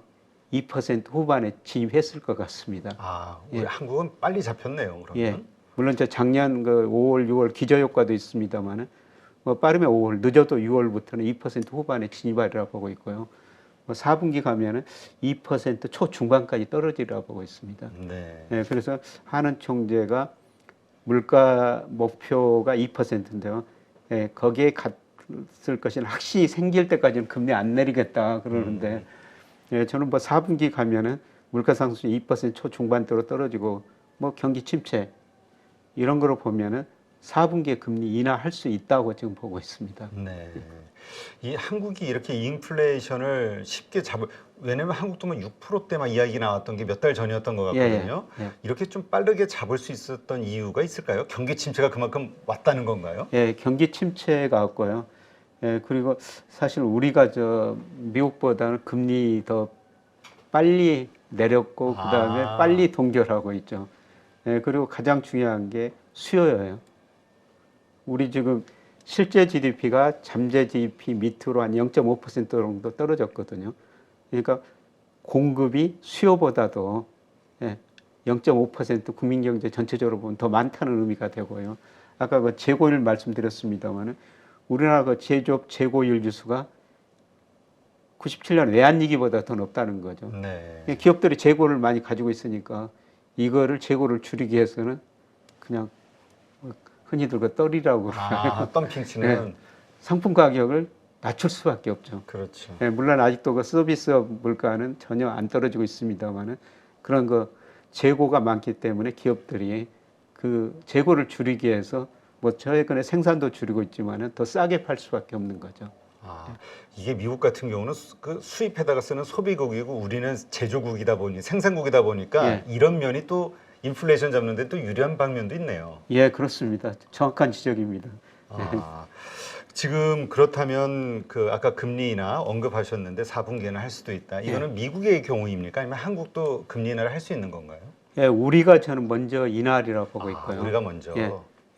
2% 후반에 진입했을 것 같습니다. 우리 한국은 빨리 잡혔네요. 그러면. 물론 저 작년 그 5월, 6월 기저 효과도 있습니다만은 뭐 빠르면 5월, 늦어도 6월부터는 2% 후반에 진입하리라 보고 있고요. 뭐 4분기 가면은 2% 초중반까지 떨어지리라 보고 있습니다. 그래서 한은 총재가 물가 목표가 2%인데요. 거기에 갔을 것은 확실히 생길 때까지는 금리 안 내리겠다 그러는데 저는 뭐 4분기 가면은 물가 상승이 2% 초중반대로 떨어지고 뭐 경기 침체 이런 거로 보면은 4분기에 금리 인하할 수 있다고 지금 보고 있습니다. 이 한국이 이렇게 인플레이션을 쉽게 왜냐면 한국도 뭐 6%대만 이야기 나왔던 게 몇 달 전이었던 것 같거든요. 이렇게 좀 빠르게 잡을 수 있었던 이유가 있을까요? 경기 침체가 그만큼 왔다는 건가요? 경기 침체가 왔고요. 그리고 사실 우리가 저 미국보다는 금리 더 빨리 내렸고 그다음에 빨리 동결하고 있죠. 그리고 가장 중요한 게 수요예요. 우리 지금 실제 GDP가 잠재 GDP 밑으로 한 0.5% 정도 떨어졌거든요. 그러니까 공급이 수요보다도 0.5% 국민 경제 전체적으로 보면 더 많다는 의미가 되고요. 아까 그 재고율 말씀드렸습니다만은 우리나라 그 제조업 재고율 지수가 97년 외환위기보다 더 높다는 거죠. 네. 기업들이 재고를 많이 가지고 있으니까 이거를 재고를 줄이기 위해서는 그냥 흔히들 그 떨이라고 덤핑 치는 네. 상품 가격을 낮출 수밖에 없죠. 그렇죠. 네, 물론 아직도 그 서비스 물가는 전혀 안 떨어지고 있습니다만은 그런 거 재고가 많기 때문에 기업들이 그 재고를 줄이기 위해서 뭐 최근에 생산도 줄이고 있지만은 더 싸게 팔 수밖에 없는 거죠. 이게 미국 같은 경우는 그 수입에다가 쓰는 소비국이고 우리는 제조국이다 보니 생산국이다 보니까 예. 이런 면이 또 인플레이션 잡는데 또 유리한 방면도 있네요. 예, 그렇습니다. 정확한 지적입니다. 지금 그렇다면 그 아까 금리 인하 언급하셨는데 4분기 에는 할 수도 있다. 이거는 미국의 경우입니까? 아니면 한국도 금리 인하를 할 수 있는 건가요? 예, 우리가 저는 먼저 인하리라고 보고 있고요. 우리가 먼저.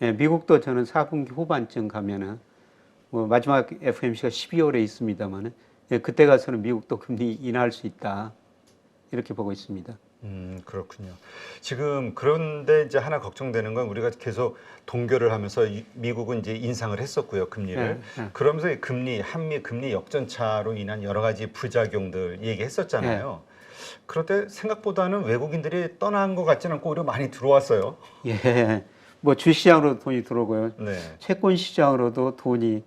예, 미국도 저는 4분기 후반쯤 가면은 뭐 마지막 FOMC가 12월에 있습니다만은 예, 그때 가서는 미국도 금리 인하할 수 있다 이렇게 보고 있습니다. 그렇군요. 지금 그런데 이제 하나 걱정되는 건 우리가 계속 동결을 하면서 미국은 이제 인상을 했었고요, 금리를. 그러면서 이 한미 금리 역전차로 인한 여러 가지 부작용들 얘기했었잖아요. 그런데 생각보다는 외국인들이 떠난 것 같지는 않고 오히려 많이 들어왔어요. 예, 뭐 주시장으로 돈이 들어오고요. 네. 채권 시장으로도 돈이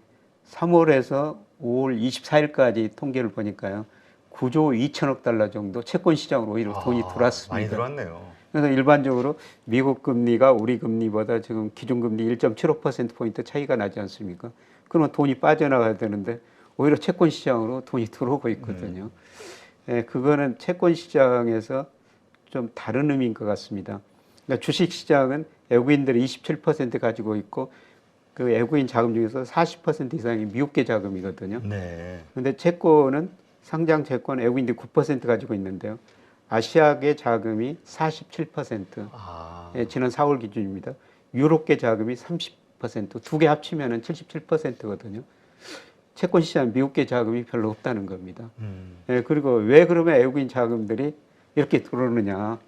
3월에서 5월 24일까지 통계를 보니까요. 9조 2천억 달러 정도 채권 시장으로 오히려 돈이 들어왔습니다. 많이 들어왔네요. 그래서 일반적으로 미국 금리가 우리 금리보다 지금 기준금리 1.75%포인트 차이가 나지 않습니까? 그러면 돈이 빠져나가야 되는데 오히려 채권 시장으로 돈이 들어오고 있거든요. 예, 그거는 채권 시장에서 좀 다른 의미인 것 같습니다. 그러니까 주식 시장은 외국인들이 27% 가지고 있고 그 외국인 자금 중에서 40% 이상이 미국계 자금이거든요. 네. 그런데 채권은 상장 채권 외국인들이 9% 가지고 있는데요. 아시아계 자금이 47%. 예, 지난 4월 기준입니다. 유럽계 자금이 30%. 두 개 합치면은 77%거든요. 채권 시장 미국계 자금이 별로 없다는 겁니다. 예, 그리고 왜 그러면 외국인 자금들이 이렇게 들어오느냐?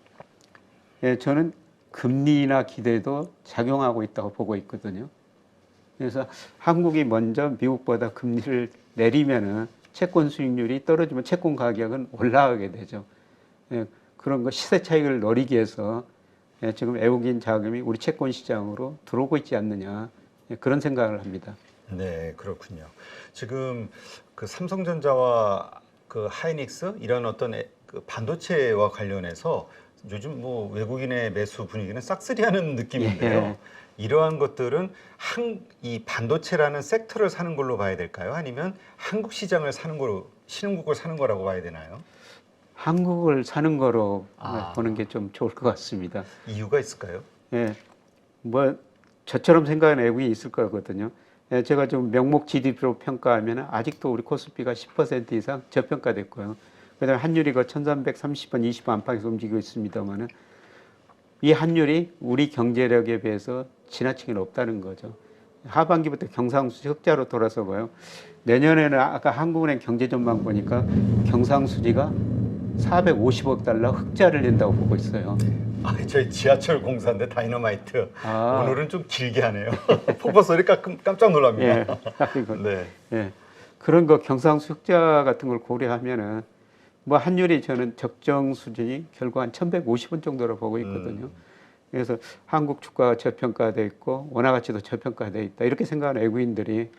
예, 저는 금리나 기대도 작용하고 있다고 보고 있거든요. 그래서 한국이 먼저 미국보다 금리를 내리면은 채권 수익률이 떨어지면 채권 가격은 올라가게 되죠. 예, 그런 거 시세 차익을 노리기 위해서 예, 지금 외국인 자금이 우리 채권 시장으로 들어오고 있지 않느냐 예, 그런 생각을 합니다. 네, 그렇군요. 지금 그 삼성전자와 그 하이닉스 이런 어떤 그 반도체와 관련해서 요즘 뭐 외국인의 매수 분위기는 싹쓸이하는 느낌인데요. 예. 이러한 것들은 이 반도체라는 섹터를 사는 걸로 봐야 될까요? 아니면 한국 시장을 사는 거로, 신흥국을 사는 거라고 봐야 되나요? 한국을 사는 거로 보는 게 좀 좋을 것 같습니다. 이유가 있을까요? 예, 뭐 저처럼 생각하는 외국인이 있을 거거든요. 예, 제가 좀 명목 GDP로 평가하면 아직도 우리 코스피가 10% 이상 저평가됐고요. 그다음에 환율이 그 1330원, 20원 안팎에서 움직이고 있습니다만은 이 환율이 우리 경제력에 비해서 지나치게 높다는 거죠. 하반기부터 경상수지 흑자로 돌아서고요. 내년에는 아까 한국은행 경제전망 보니까 경상수지가 450억 달러 흑자를 낸다고 보고 있어요. 저희 지하철 공사인데 다이너마이트 오늘은 좀 길게 하네요. 폭포 소리 깜짝 놀랍니다. 예, 네. 예, 그런 거 경상수 흑자 같은 걸 고려하면은 뭐 환율이 저는 적정 수준이 결국 한 1,150원 정도로 보고 있거든요. 그래서 한국 주가가 저평가돼 있고 원화 가치도 저평가돼 있다 이렇게 생각하는 외국인들이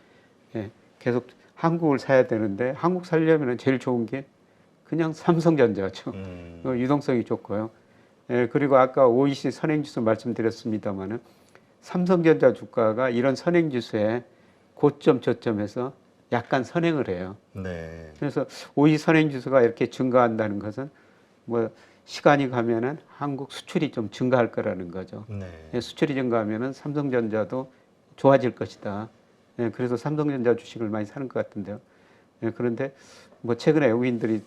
예, 계속 한국을 사야 되는데 한국 살려면은 제일 좋은 게 그냥 삼성전자죠. 유동성이 좋고요. 예, 그리고 아까 OECD 선행지수 말씀드렸습니다만은 삼성전자 주가가 이런 선행지수에 고점 저점에서 약간 선행을 해요. 네. 그래서 OECD 선행지수가 이렇게 증가한다는 것은 뭐 시간이 가면은 한국 수출이 좀 증가할 거라는 거죠. 네. 예, 수출이 증가하면은 삼성전자도 좋아질 것이다. 예, 그래서 삼성전자 주식을 많이 사는 것 같은데요. 예, 그런데 뭐 최근에 외국인들이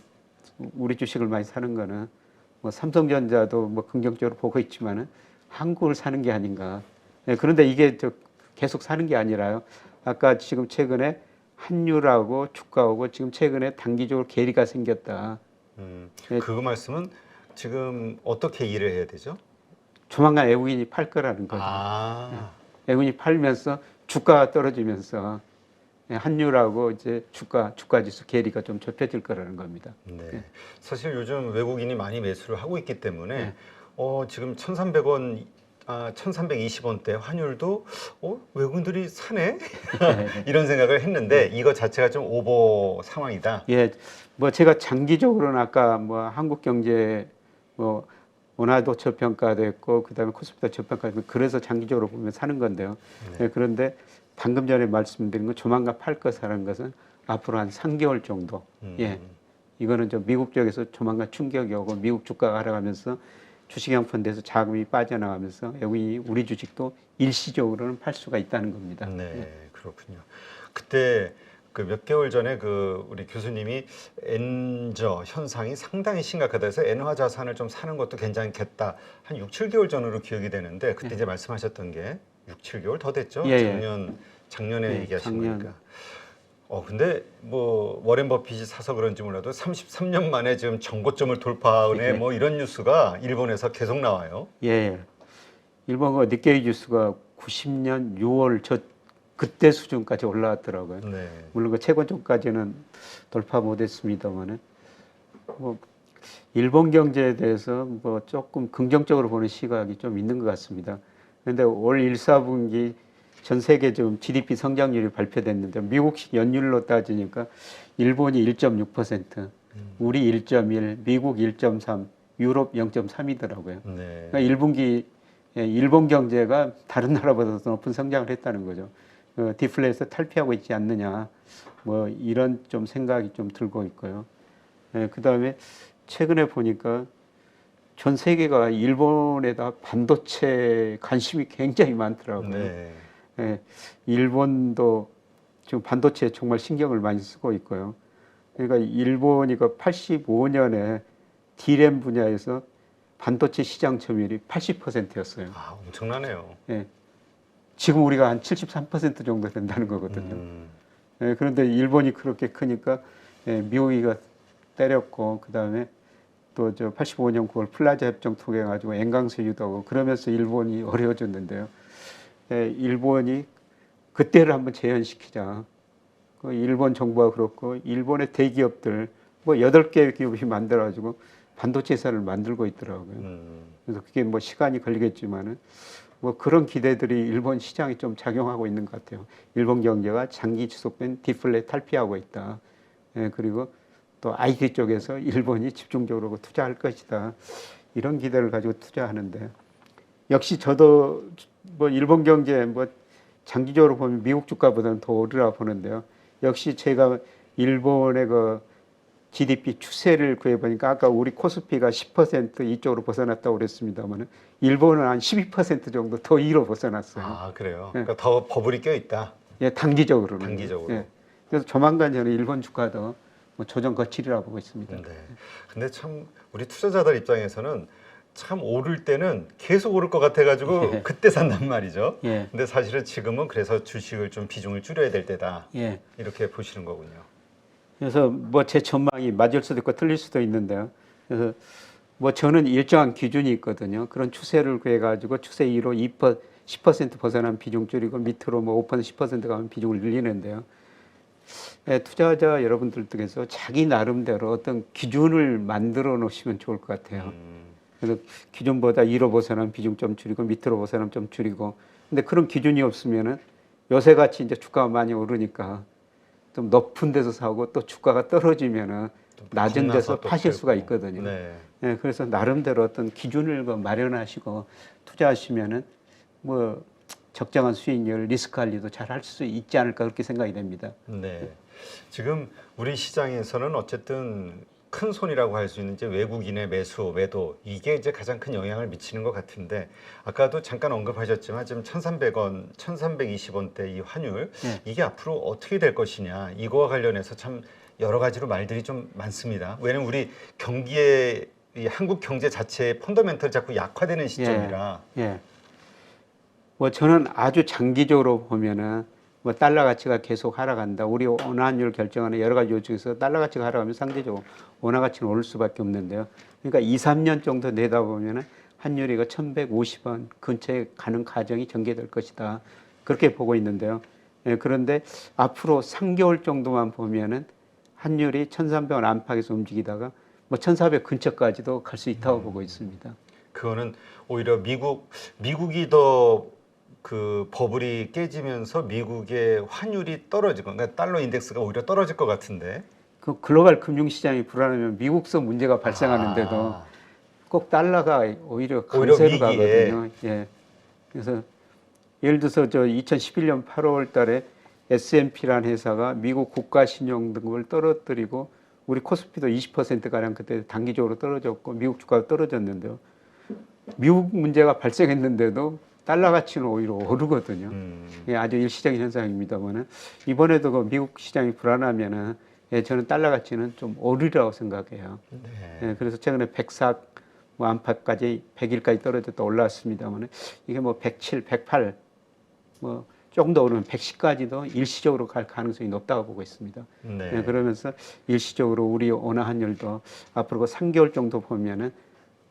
우리 주식을 많이 사는 거는 뭐 삼성전자도 뭐 긍정적으로 보고 있지만은 한국을 사는 게 아닌가. 예, 그런데 이게 계속 사는 게 아니라요. 아까 지금 최근에 환율하고 주가하고 지금 최근에 단기적으로 괴리가 생겼다. 그 말씀은 지금 어떻게 일을 해야 되죠? 조만간 외국인이 팔 거라는 거죠. 외국인이 팔면서 주가가 떨어지면서 환율하고 이제 주가 지수 괴리가 좀 좁혀질 거라는 겁니다. 네. 사실 요즘 외국인이 많이 매수를 하고 있기 때문에 지금 1,300원 1,320원대 환율도 외국인들이 사네? 이런 생각을 했는데 이거 자체가 좀 오버 상황이다. 예, 뭐 제가 장기적으로는 아까 뭐 한국 경제 뭐 원화도 저평가됐고 그다음에 코스피도 저평가됐고 그래서 장기적으로 보면 사는 건데요. 예, 그런데 방금 전에 말씀드린 건 조만간 팔 것이라는 것은 앞으로 한 3개월 정도. 예, 이거는 좀 미국 쪽에서 조만간 충격이 오고 미국 주가가 하락하면서 주식형 펀드에서 자금이 빠져나가면서 여기 우리 주식도 일시적으로는 팔 수가 있다는 겁니다. 네, 그렇군요. 그때 그 몇 개월 전에 그 우리 교수님이 엔저 현상이 상당히 작하다 해서 엔화 자산을 좀 사는 것도 괜찮겠다. 한 6, 7개월 전으로 기억이 되는데 그때 이제 말씀하셨던 게 6, 7개월 더 됐죠? 작년에 얘기하신 거니까. 근데 뭐 워렌 버핏이 사서 그런지 몰라도 33년 만에 지금 정고점을 돌파하네 뭐 이런 뉴스가 일본에서 계속 나와요. 예. 일본 그 니케이 지수가 90년 6월 그때 수준까지 올라왔더라고요. 네. 물론 그 최고점까지는 돌파 못했습니다만은 뭐 일본 경제에 대해서 뭐 조금 긍정적으로 보는 시각이 좀 있는 것 같습니다. 그런데 올 1, 4분기 전 세계 좀 GDP 성장률이 발표됐는데 미국식 연율로 따지니까 일본이 1.6%, 우리 1.1, 미국 1.3, 유럽 0.3이더라고요. 네. 그러니까 1분기 일본 경제가 다른 나라보다 더 높은 성장을 했다는 거죠. 디플레에서 탈피하고 있지 않느냐, 뭐 이런 좀 생각이 좀 들고 있고요. 그 다음에 최근에 보니까 전 세계가 일본에다 반도체 관심이 굉장히 많더라고요. 네. 일본도 지금 반도체에 정말 신경을 많이 쓰고 있고요. 그러니까 일본이 그 85년에 D램 분야에서 반도체 시장 점유율이 80%였어요. 아, 엄청나네요. 지금 우리가 한 73% 정도 된다는 거거든요. 그런데 일본이 그렇게 크니까 미국이 때렸고 그다음에 또 저 85년 9월 플라자 협정 통해 가지고 엔강수 유도하고 그러면서 일본이 어려워졌는데요. 일본이 그때를 한번 재현시키자. 그 일본 정부가 그렇고 일본의 대기업들 뭐 8개 기업이 만들어 가지고 반도체 회사를 만들고 있더라고요. 그래서 그게 뭐 시간이 걸리겠지만은 뭐 그런 기대들이 일본 시장에 좀 작용하고 있는 것 같아요. 일본 경제가 장기 지속된 디플레 탈피하고 있다. 그리고 또 IT 쪽에서 일본이 집중적으로 투자할 것이다. 이런 기대를 가지고 투자하는데 역시 저도 뭐 일본 경제 뭐 장기적으로 보면 미국 주가보다는 더 오르라 보는데요. 역시 제가 일본의 그 GDP 추세를 구해보니까 아까 우리 코스피가 10% 이쪽으로 벗어났다고 그랬습니다만 일본은 한 12% 정도 더 위로 벗어났어요. 아, 그래요? 그러니까 더 버블이 껴있다. 예, 단기적으로는. 단기적으로. 예. 그래서 조만간 저는 일본 주가도 뭐 조정 거칠이라고 보고 있습니다. 네. 근데 참 우리 투자자들 입장에서는 참 오를 때는 계속 오를 것 같아가지고 그때 산단 말이죠. 근데 사실은 지금은 그래서 주식을 좀 비중을 줄여야 될 때다. 이렇게 보시는 거군요. 그래서 뭐 제 전망이 맞을 수도 있고 틀릴 수도 있는데요. 그래서 뭐 저는 일정한 기준이 있거든요. 그런 추세를 구해가지고 추세 2로 10% 벗어난 비중 줄이고 밑으로 뭐 5% 10% 가면 비중을 늘리는데요. 투자자 여러분들께서 자기 나름대로 어떤 기준을 만들어 놓으시면 좋을 것 같아요. 그래서 기준보다 2로 벗어난 비중 좀 줄이고 밑으로 벗어나면 좀 줄이고. 근데 그런 기준이 없으면은 요새 같이 이제 주가가 많이 오르니까 좀 높은 데서 사고 또 주가가 떨어지면은 낮은 데서 파실 수가 있거든요. 그래서 나름대로 어떤 기준을 마련하시고 투자하시면은 뭐 적정한 수익률, 리스크 관리도 잘 할 수 있지 않을까 그렇게 생각이 됩니다. 네. 지금 우리 시장에서는 어쨌든 큰 손이라고 할 수 있는 이제 외국인의 매수, 매도 이게 이제 가장 큰 영향을 미치는 것 같은데 아까도 잠깐 언급하셨지만 지금 1,300원, 1,320원대 이 환율 이게 앞으로 어떻게 될 것이냐 이거와 관련해서 참 여러 가지로 말들이 좀 많습니다. 왜냐면 우리 경기에 이 한국 경제 자체의 펀더멘털이 자꾸 약화되는 시점이라. 뭐 저는 아주 장기적으로 보면은 뭐 달러 가치가 계속 하락한다. 우리 원화 환율 결정하는 여러 가지 요청에서 달러 가치가 하락하면 상대적으로 원화 가치는 오를 수밖에 없는데요. 그러니까 2, 3년 정도 내다 보면은 환율이 1,150원 근처에 가는 과정이 전개될 것이다. 그렇게 보고 있는데요. 예, 그런데 앞으로 3개월 정도만 보면은 환율이 1,300원 안팎에서 움직이다가 뭐 1,400 근처까지도 갈 수 있다고 보고 있습니다. 그거는 오히려 미국이 더 그 버블이 깨지면서 미국의 환율이 떨어지고, 그러니까 달러 인덱스가 오히려 떨어질 것 같은데. 그 글로벌 금융시장이 불안하면 미국서 문제가 발생하는데도 꼭 달러가 오히려 강세로 가거든요. 예. 그래서 예를 들어서 저 2011년 8월 달에 S&P라는 회사가 미국 국가 신용 등급을 떨어뜨리고 우리 코스피도 20%가량 그때 단기적으로 떨어졌고 미국 주가가 떨어졌는데요. 미국 문제가 발생했는데도 달러 가치는 오히려 오르거든요. 예, 아주 일시적인 현상입니다만은 이번에도 그 미국 시장이 불안하면은 예, 저는 달러 가치는 좀 오르리라고 생각해요. 네. 예, 그래서 최근에 104 뭐 안팎까지 100일까지 떨어졌다 올라왔습니다만은 이게 뭐 107, 108 뭐 조금 더 오르면 110까지도 일시적으로 갈 가능성이 높다고 보고 있습니다. 네. 예, 그러면서 일시적으로 우리 원화 환율도 앞으로 그 3개월 정도 보면은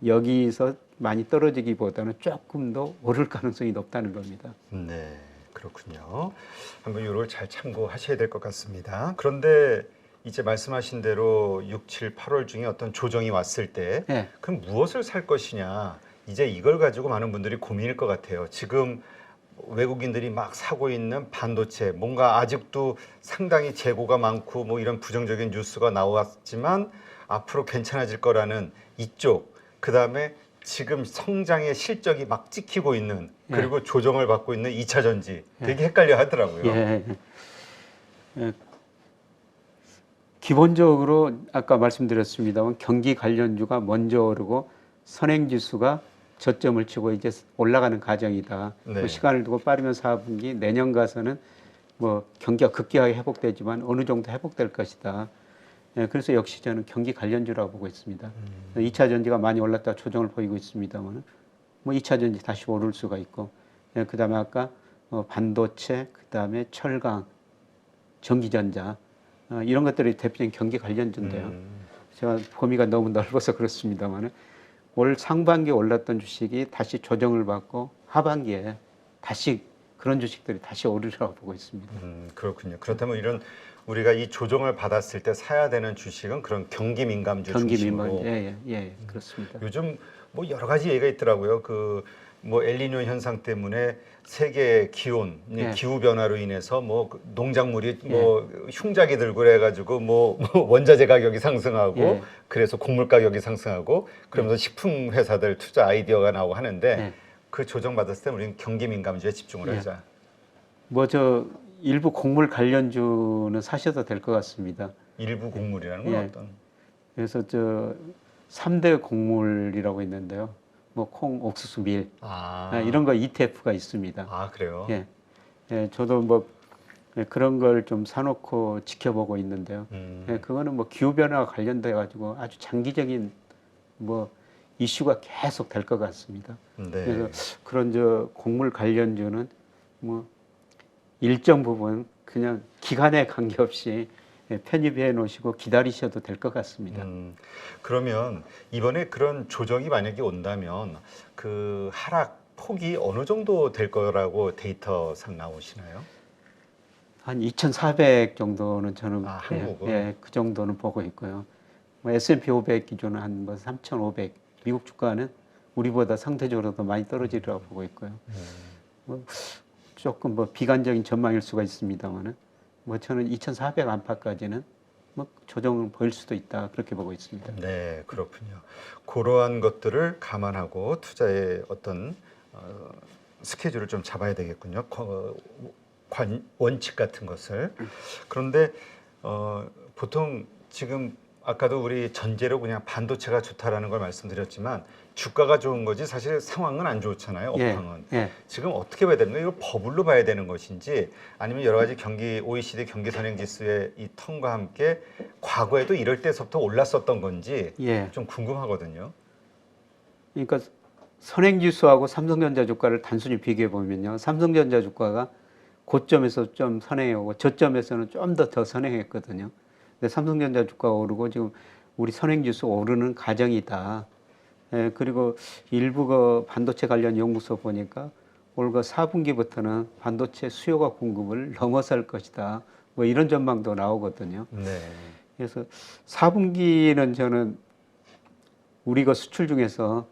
여기서 많이 떨어지기보다는 조금 더 오를 가능성이 높다는 겁니다. 네, 그렇군요. 한번 이걸 잘 참고하셔야 될 것 같습니다. 그런데 이제 말씀하신 대로 6, 7, 8월 중에 어떤 조정이 왔을 때 네. 그럼 무엇을 살 것이냐, 이제 이걸 가지고 많은 분들이 고민일 것 같아요. 지금 외국인들이 막 사고 있는 반도체, 뭔가 아직도 상당히 재고가 많고 뭐 이런 부정적인 뉴스가 나왔지만 앞으로 괜찮아질 거라는 이쪽, 그 다음에 지금 성장의 실적이 막 찍히고 있는, 그리고 조정을 받고 있는 2차 전지, 되게 헷갈려 하더라고요. 예. 예. 기본적으로 아까 말씀드렸습니다만 경기 관련주가 먼저 오르고 선행지수가 저점을 치고 이제 올라가는 과정이다. 네. 그 시간을 두고 빠르면 4분기, 내년 가서는 뭐 경기가 급격하게 회복되지만 어느 정도 회복될 것이다. 예, 그래서 역시 저는 경기 관련주라고 보고 있습니다. 2차 전지가 많이 올랐다 조정을 보이고 있습니다만 뭐 2차 전지 다시 오를 수가 있고, 예, 그다음에 아까 반도체, 그다음에 철강, 전기전자 이런 것들이 대표적인 경기 관련주인데요. 제가 범위가 너무 넓어서 그렇습니다만 올 상반기에 올랐던 주식이 다시 조정을 받고 하반기에 다시 그런 주식들이 다시 오르리라고 보고 있습니다. 그렇군요. 그렇다면 이런 우리가 이 조정을 받았을 때 사야 되는 주식은 그런 경기 민감주 중심으로. 예, 그렇습니다. 요즘 뭐 여러 가지 얘기가 있더라고요. 그 뭐 엘니뇨 현상 때문에 세계 기온, 기후 변화로 인해서 뭐 농작물이 뭐 흉작이 들고 그래가지고 뭐 원자재 가격이 상승하고 그래서 곡물 가격이 상승하고 그러면서 식품 회사들 투자 아이디어가 나오고 하는데 그 조정 받았을 때 우리는 경기 민감주에 집중을 하자. 뭐 저 일부 곡물 관련주는 사셔도 될 것 같습니다. 일부 곡물이라는 건 어떤? 그래서 저 3대 곡물이라고 있는데요. 뭐 콩, 옥수수, 밀 이런 거 ETF가 있습니다. 아, 그래요? 예, 저도 뭐 그런 걸 좀 사놓고 지켜보고 있는데요. 예, 그거는 뭐 기후 변화와 관련돼 가지고 아주 장기적인 뭐 이슈가 계속 될 것 같습니다. 네. 그래서 그런 저 곡물 관련주는 뭐 일정 부분 그냥 기간에 관계없이 편입해 놓으시고 기다리셔도 될 것 같습니다. 그러면 이번에 그런 조정이 만약에 온다면 그 하락 폭이 어느 정도 될 거라고 데이터상 나오시나요? 한 2,400 정도는 저는 한국은? 그 정도는 보고 있고요. 뭐 S&P 500 기준은 한 뭐 3,500. 미국 주가는 우리보다 상대적으로 더 많이 떨어지리라고 보고 있고요. 뭐 조금 뭐 비관적인 전망일 수가 있습니다만은 뭐 저는 2,400 안팎까지는 뭐 조정을 보일 수도 있다 그렇게 보고 있습니다. 네, 그렇군요. 그러한 것들을 감안하고 투자의 어떤 스케줄을 좀 잡아야 되겠군요. 원칙 같은 것을. 그런데 보통 지금 아까도 우리 전제로 그냥 반도체가 좋다라는 걸 말씀드렸지만 주가가 좋은 거지 사실 상황은 안 좋잖아요. 업황은. 지금 어떻게 봐야 되는 거예요? 이거 버블로 봐야 되는 것인지 아니면 여러 가지 OECD 경기 선행 지수의 이 턴과 함께 과거에도 이럴 때부터 올랐었던 건지 좀 궁금하거든요. 그러니까 선행 지수하고 삼성전자 주가를 단순히 비교해 보면요. 삼성전자 주가가 고점에서 좀 선행해오고 저점에서는 좀 더 선행했거든요. 근데 삼성전자 주가가 오르고 지금 우리 선행지수 오르는 과정이다. 예, 그리고 일부 그 반도체 관련 연구소 보니까 올 그 4분기부터는 반도체 수요가 공급을 넘어설 것이다. 뭐 이런 전망도 나오거든요. 네. 그래서 4분기는 저는 우리 그 수출 중에서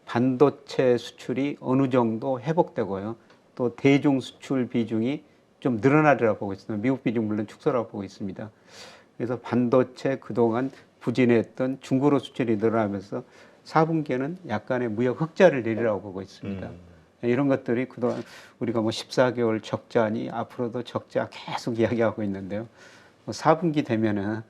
반도체 수출이 어느 정도 회복되고요. 또 대중 수출 비중이 좀 늘어나리라고 보고 있습니다. 미국 비중 물론 축소라고 보고 있습니다. 그래서 반도체 그동안 부진했던 중국으로 수출이 늘어나면서 4분기에는 약간의 무역 흑자를 내리라고 보고 있습니다. 이런 것들이 그동안 우리가 뭐 14개월 적자니 앞으로도 적자 계속 이야기하고 있는데요. 4분기 되면은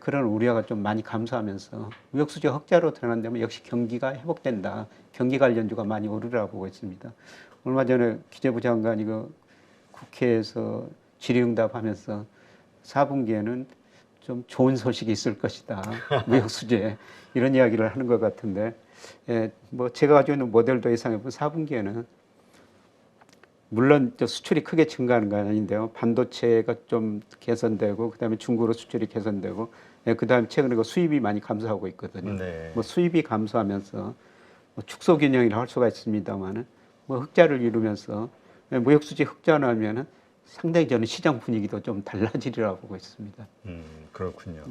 그런 우려가 좀 많이 감소하면서 무역 수지 흑자로 전환되면 역시 경기가 회복된다. 경기 관련주가 많이 오르라고 보고 있습니다. 얼마 전에 기재부 장관이 그 국회에서 질의응답하면서 4분기에는 좀 좋은 소식이 있을 것이다. 무역 수지에 이런 이야기를 하는 것 같은데, 뭐 제가 가지고 있는 모델도 예상해보면 4분기에는 물론 수출이 크게 증가하는 건 아닌데요. 반도체가 좀 개선되고, 그다음에 중국으로 수출이 개선되고, 그다음에 최근에 그 수입이 많이 감소하고 있거든요. 네. 뭐 수입이 감소하면서 뭐 축소 균형이라 할 수가 있습니다만은 뭐 흑자를 이루면서 무역 수지 흑자 나면은 상당히 저는 시장 분위기도 좀 달라지리라고 보고 있습니다. 그렇군요.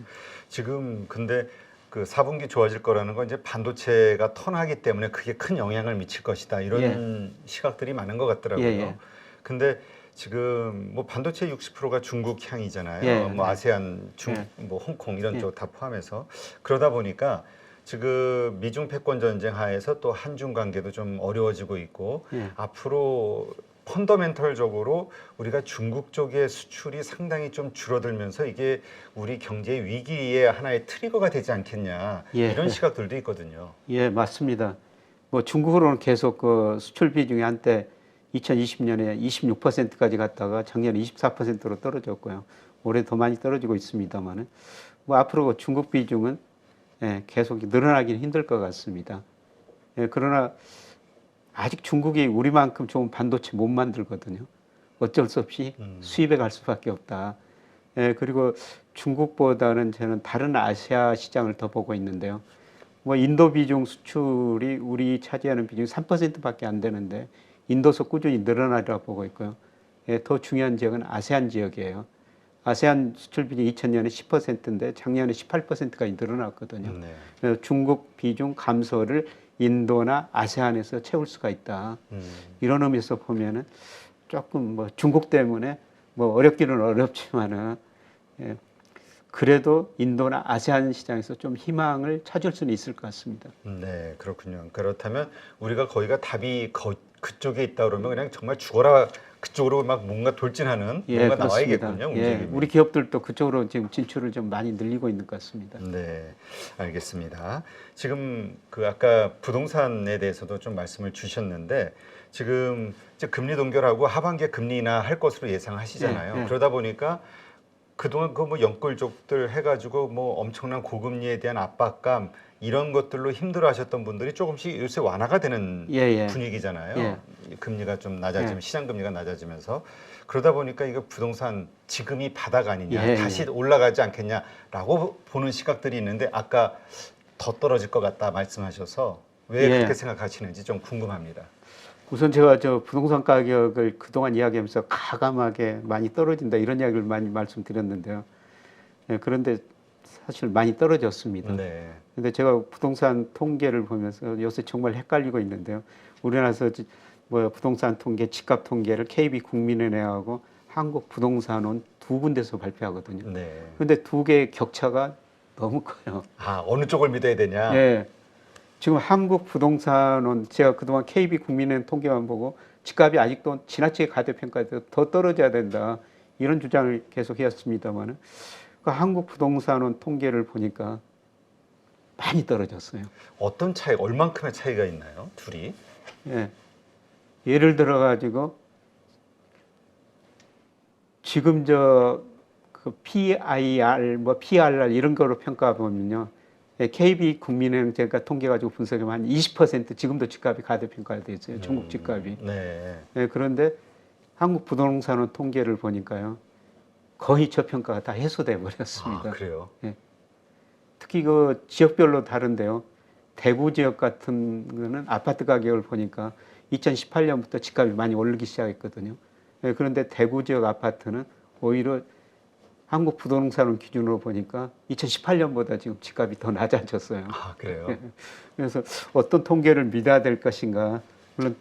지금 근데 그 4분기 좋아질 거라는 건 이제 반도체가 턴하기 때문에 그게 큰 영향을 미칠 것이다. 이런 시각들이 많은 것 같더라고요. 근데 지금 뭐 반도체 60%가 중국 향이잖아요. 뭐 아세안, 뭐 홍콩 이런 쪽 다 포함해서 그러다 보니까 지금 미중 패권 전쟁 하에서 또 한중 관계도 좀 어려워지고 있고 앞으로 펀더멘털적으로 우리가 중국 쪽의 수출이 상당히 좀 줄어들면서 이게 우리 경제 위기의 하나의 트리거가 되지 않겠냐 이런 시각들도 있거든요. 예, 맞습니다. 뭐 중국으로는 계속 그 수출 비중이 한때 2020년에 26%까지 갔다가 작년에 24%로 떨어졌고요. 올해 더 많이 떨어지고 있습니다만은 뭐 앞으로 중국 비중은 계속 늘어나기는 힘들 것 같습니다. 그러나 아직 중국이 우리만큼 좋은 반도체 못 만들거든요. 어쩔 수 없이 수입에 갈 수밖에 없다. 그리고 중국보다는 저는 다른 아시아 시장을 더 보고 있는데요. 뭐 인도 비중 수출이 우리 차지하는 비중이 3%밖에 안 되는데 인도서 꾸준히 늘어나리라고 보고 있고요. 더 중요한 지역은 아세안 지역이에요. 아세안 수출 비중 2000년에 10%인데 작년에 18%까지 늘어났거든요. 그래서 중국 비중 감소를 인도나 아세안에서 채울 수가 있다. 이런 의미에서 보면은 조금 뭐 중국 때문에 뭐 어렵기는 어렵지만은 그래도 인도나 아세안 시장에서 좀 희망을 찾을 수는 있을 것 같습니다. 네, 그렇군요. 그렇다면 우리가 거기가 답이 그쪽에 있다 그러면 그냥 정말 죽어라 그쪽으로 막 뭔가 돌진하는 뭔가 나와야겠군요. 움직임이. 우리 기업들도 그쪽으로 지금 진출을 좀 많이 늘리고 있는 것 같습니다. 네, 알겠습니다. 지금 그 아까 부동산에 대해서도 좀 말씀을 주셨는데 지금 이제 금리 동결하고 하반기에 금리 인하할 것으로 예상하시잖아요. 그러다 보니까 그동안 그 뭐 연끌족들 해가지고 뭐 엄청난 고금리에 대한 압박감 이런 것들로 힘들어하셨던 분들이 조금씩 요새 완화가 되는 분위기잖아요. 금리가 좀 낮아지면 시장 금리가 낮아지면서 그러다 보니까 이거 부동산 지금이 바닥 아니냐 다시 올라가지 않겠냐라고 보는 시각들이 있는데 아까 더 떨어질 것 같다 말씀하셔서 왜 그렇게 생각하시는지 좀 궁금합니다. 우선 제가 저 부동산 가격을 그동안 이야기하면서 가감하게 많이 떨어진다 이런 이야기를 많이 말씀드렸는데요. 그런데 사실 많이 떨어졌습니다. 근데 제가 부동산 통계를 보면서 요새 정말 헷갈리고 있는데요. 우리나라에서 뭐 부동산 통계, 집값 통계를 KB 국민은행하고 한국 부동산원 두 군데서 발표하거든요. 근데 두 개의 격차가 너무 커요. 아, 어느 쪽을 믿어야 되냐? 지금 한국 부동산원 제가 그동안 KB 국민은행 통계만 보고 집값이 아직도 지나치게 가대평가돼서 더 떨어져야 된다. 이런 주장을 계속 해왔습니다만은 그 한국 부동산원 통계를 보니까 많이 떨어졌어요. 어떤 차이, 얼만큼의 차이가 있나요? 둘이? 예를 들어 가지고 지금 그 PIR, 뭐 PRR 이런 거로 평가 보면요. KB 국민은행 제가 통계 가지고 분석하면 한 20% 지금도 집값이 가대평가가 돼 있어요. 중국 집값이. 그런데 한국 부동산원 통계를 보니까요. 거의 저평가가 다 해소돼 버렸습니다. 아, 그래요? 예. 특히 그 지역별로 다른데요. 대구 지역 같은 거는 아파트 가격을 보니까 2018년부터 집값이 많이 오르기 시작했거든요. 예, 그런데 대구 지역 아파트는 오히려 한국 부동산원 기준으로 보니까 2018년보다 지금 집값이 더 낮아졌어요. 아, 그래요? 예. 그래서 어떤 통계를 믿어야 될 것인가. 물론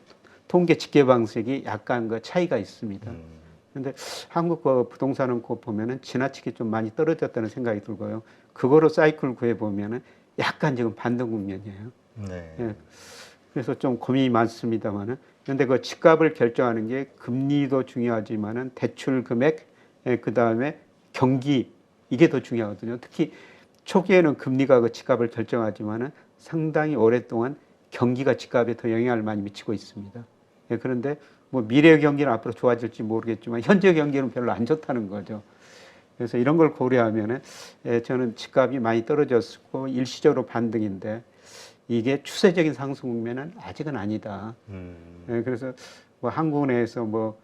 통계 집계 방식이 약간 그 차이가 있습니다. 그런데 한국 그 부동산은 그 보면은 지나치게 좀 많이 떨어졌다는 생각이 들고요. 그거로 사이클 구해 보면은 약간 지금 반등 국면이에요. 네. 예. 그래서 좀 고민이 많습니다만은. 그런데 그 집값을 결정하는 게 금리도 중요하지만은 대출 금액, 예, 그 다음에 경기 이게 더 중요하거든요. 특히 초기에는 금리가 그 집값을 결정하지만은 상당히 오랫동안 경기가 집값에 더 영향을 많이 미치고 있습니다. 예, 그런데 뭐 미래 경기는 앞으로 좋아질지 모르겠지만 현재 경기는 별로 안 좋다는 거죠. 그래서 이런 걸 고려하면은 저는 집값이 많이 떨어졌고 일시적으로 반등인데 이게 추세적인 상승 국면은 아직은 아니다. 예, 그래서 뭐 한국 내에서 뭐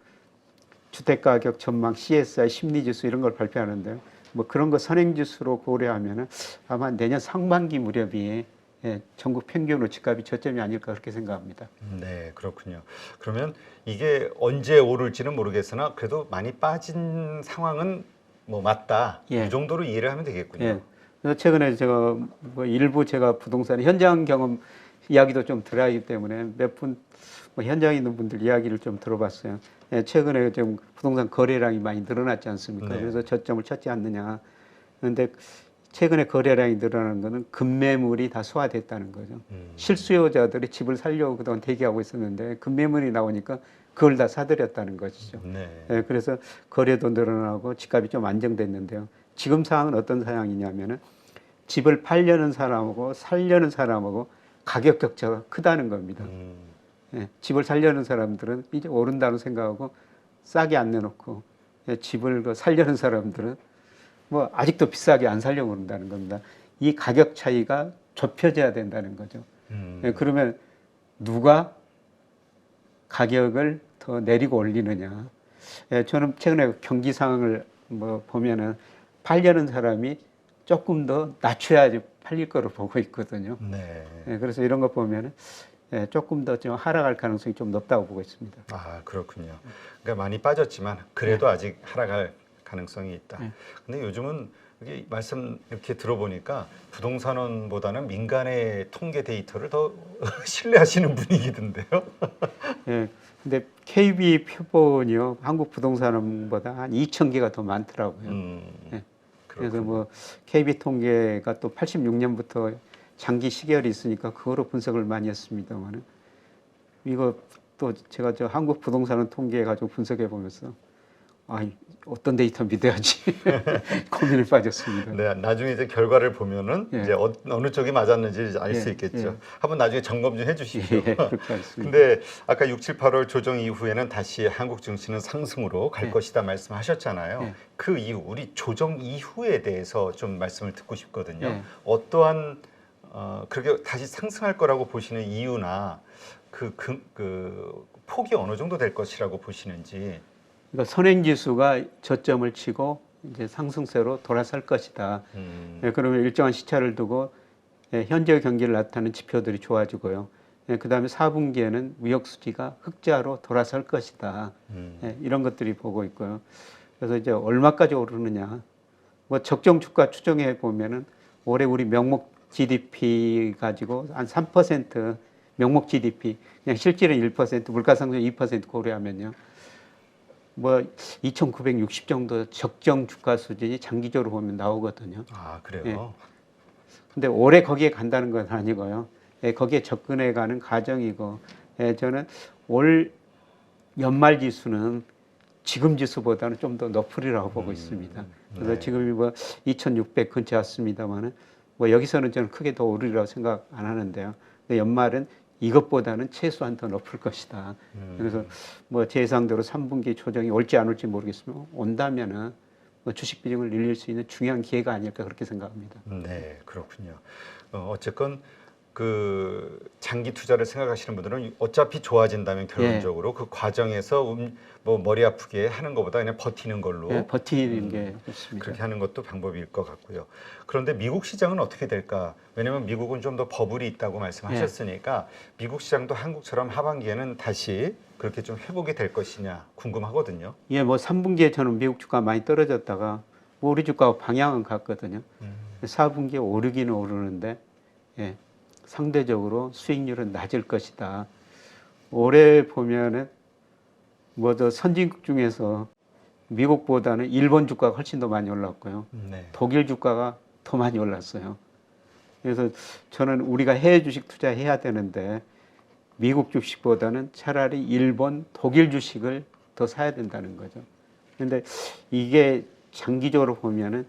주택가격 전망, CSI, 심리지수 이런 걸 발표하는데요. 뭐 그런 거 선행지수로 고려하면은 아마 내년 상반기 무렵이 전국 평균으로 집값이 저점이 아닐까 그렇게 생각합니다. 네, 그렇군요. 그러면 이게 언제 오를지는 모르겠으나 그래도 많이 빠진 상황은 뭐 맞다. 예. 이 정도로 이해를 하면 되겠군요. 예. 그래서 최근에 제가 뭐 일부 제가 부동산 현장 경험 이야기도 좀 들어야하기 때문에 몇 분 뭐 현장에 있는 분들 이야기를 좀 들어봤어요. 예, 최근에 좀 부동산 거래량이 많이 늘어났지 않습니까? 네. 그래서 저점을 찾지 않느냐. 그런데 최근에 거래량이 늘어나는 거는 급매물이 다 소화됐다는 거죠. 실수요자들이 집을 살려고 그동안 대기하고 있었는데 급매물이 나오니까 그걸 다 사들였다는 것이죠. 네. 예, 그래서 거래도 늘어나고 집값이 좀 안정됐는데요. 지금 상황은 어떤 상황이냐면은 집을 팔려는 사람하고 살려는 사람하고 가격 격차가 크다는 겁니다. 예, 집을 살려는 사람들은 이제 오른다고 생각하고 싸게 안 내놓고 예, 집을 살려는 사람들은 뭐 아직도 비싸게 안 살려고 그런다는 겁니다. 이 가격 차이가 좁혀져야 된다는 거죠. 예, 그러면 누가 가격을 더 내리고 올리느냐. 예, 저는 최근에 경기 상황을 뭐 보면은 팔려는 사람이 조금 더 낮춰야지 팔릴 거로 보고 있거든요. 네. 예, 그래서 이런 거 보면은 예, 조금 더 좀 하락할 가능성이 좀 높다고 보고 있습니다. 아, 그렇군요. 그러니까 많이 빠졌지만 그래도 아직 하락할 가능성이 있다. 근데 요즘은 이게 말씀 이렇게 들어보니까 부동산원보다는 민간의 통계 데이터를 더 신뢰하시는 분위기던데요. 예, 근데 KB 표본이요 한국 부동산원보다 한 2,000개가 더 많더라고요. 예, 그래서 뭐 KB 통계가 또 86년부터 장기 시계열이 있으니까 그거로 분석을 많이 했습니다만은 이거 또 제가 저 한국 부동산원 통계 가지고 분석해 보면서 아 어떤 데이터 믿어야지 고민을 빠졌습니다. 네, 나중에 이제 결과를 보면은 예. 이제 어느 쪽이 맞았는지 알 수 예, 있겠죠. 예. 한번 나중에 점검 좀 해주십시오. 예, 그렇게 하겠습니다. 근데 아까 6, 7, 8월 조정 이후에는 다시 한국 증시는 상승으로 갈 예. 것이다 말씀하셨잖아요. 예. 그 이후 우리 조정 이후에 대해서 좀 말씀을 듣고 싶거든요. 예. 어떠한 그렇게 다시 상승할 거라고 보시는 이유나 그 폭이 어느 정도 될 것이라고 보시는지. 그러니까 선행지수가 저점을 치고 이제 상승세로 돌아설 것이다. 예, 그러면 일정한 시차를 두고 예, 현재 경기를 나타내는 지표들이 좋아지고요. 예, 그 다음에 4분기에는 무역 수지가 흑자로 돌아설 것이다. 예, 이런 것들이 보고 있고요. 그래서 이제 얼마까지 오르느냐. 뭐 적정 주가 추정해 보면은 올해 우리 명목 GDP 가지고 한 3% 명목 GDP 그냥 실질은 1% 물가 상승 2% 고려하면요. 뭐 2,960 정도 적정 주가 수준이 장기적으로 보면 나오거든요. 아, 그래요? 예. 근데 올해 거기에 간다는 건 아니고요. 예, 거기에 접근해 가는 과정이고, 예, 저는 올 연말 지수는 지금 지수보다는 좀 더 높으리라고 보고 있습니다. 그래서 네. 지금이 뭐 2,600 근처 왔습니다만은 뭐 여기서는 저는 크게 더 오르리라고 생각 안 하는데요. 근데 연말은 이것보다는 최소한 더 높을 것이다. 그래서 뭐 제 예상대로 3분기 조정이 올지 안 올지 모르겠으면 온다면은 뭐 주식 비중을 늘릴 수 있는 중요한 기회가 아닐까 그렇게 생각합니다. 네, 그렇군요. 어쨌건 그 장기 투자를 생각하시는 분들은 어차피 좋아진다면 결론적으로 그 과정에서 뭐 머리 아프게 하는 것보다 그냥 버티는 걸로 버티는 게 좋습니다. 그렇게 하는 것도 방법일 것 같고요. 그런데 미국 시장은 어떻게 될까? 왜냐하면 미국은 좀 더 버블이 있다고 말씀하셨으니까 미국 시장도 한국처럼 하반기에는 다시 그렇게 좀 회복이 될 것이냐 궁금하거든요. 예, 뭐 3분기에 저는 미국 주가 많이 떨어졌다가 뭐 우리 주가 방향은 같거든요. 4분기에 오르기는 오르는데 예, 상대적으로 수익률은 낮을 것이다. 올해 보면은 뭐 더 선진국 중에서 미국보다는 일본 주가가 훨씬 더 많이 올랐고요. 네. 독일 주가가 더 많이 올랐어요. 그래서 저는 우리가 해외 주식 투자해야 되는데 미국 주식보다는 차라리 일본, 독일 주식을 더 사야 된다는 거죠. 그런데 이게 장기적으로 보면은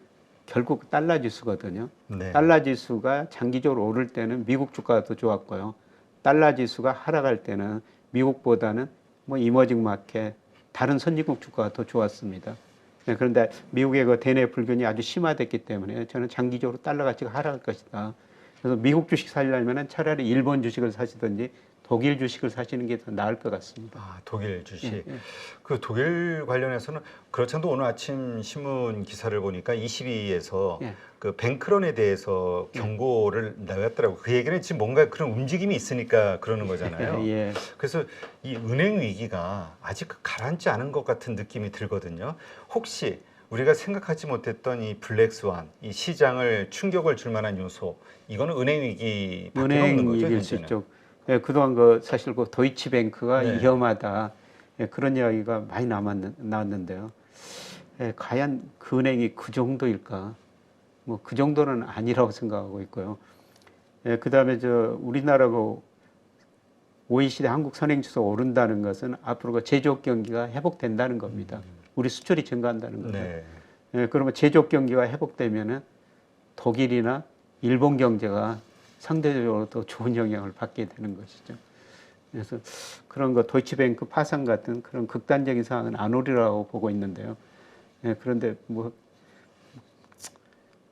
결국 달러 지수거든요. 네. 달러 지수가 장기적으로 오를 때는 미국 주가가 더 좋았고요. 달러 지수가 하락할 때는 미국보다는 뭐 이머징 마켓, 다른 선진국 주가가 더 좋았습니다. 네, 그런데 미국의 그 대내 불균이 아주 심화됐기 때문에 저는 장기적으로 달러 가치가 하락할 것이다. 그래서 미국 주식 사려면 차라리 일본 주식을 사시든지 독일 주식을 사시는 게 더 나을 것 같습니다. 아, 독일 주식. 예, 예. 그 독일 관련해서는 그렇지않도 오늘 아침 신문 기사를 보니까 22에서 예. 그 뱅크런에 대해서 경고를 내왔더라고요. 그 얘기는 지금 뭔가 그런 움직임이 있으니까 그러는 거잖아요. 예. 그래서 이 은행 위기가 아직 가라앉지 않은 것 같은 느낌이 들거든요. 혹시 우리가 생각하지 못했던 이 블랙스완, 이 시장을 충격을 줄 만한 요소, 이거는 은행 위기밖에 없는 거죠, 은행 위기일 수 현재는. 있죠. 예, 그동안 그 사실 그 도이치뱅크가 네. 위험하다. 예, 그런 이야기가 많이 나왔는데요. 예, 과연 그 은행이 그 정도일까? 뭐 그 정도는 아니라고 생각하고 있고요. 예, 그다음에 저 우리나라고 OECD 한국 선행지수 오른다는 것은 앞으로 그 제조업 경기가 회복된다는 겁니다. 우리 수출이 증가한다는 거죠. 네. 예, 그러면 제조업 경기가 회복되면은 독일이나 일본 경제가 상대적으로 더 좋은 영향을 받게 되는 것이죠. 그래서 그런 거 도이치뱅크 파산 같은 그런 극단적인 상황은 안 오리라고 보고 있는데요. 예, 그런데 뭐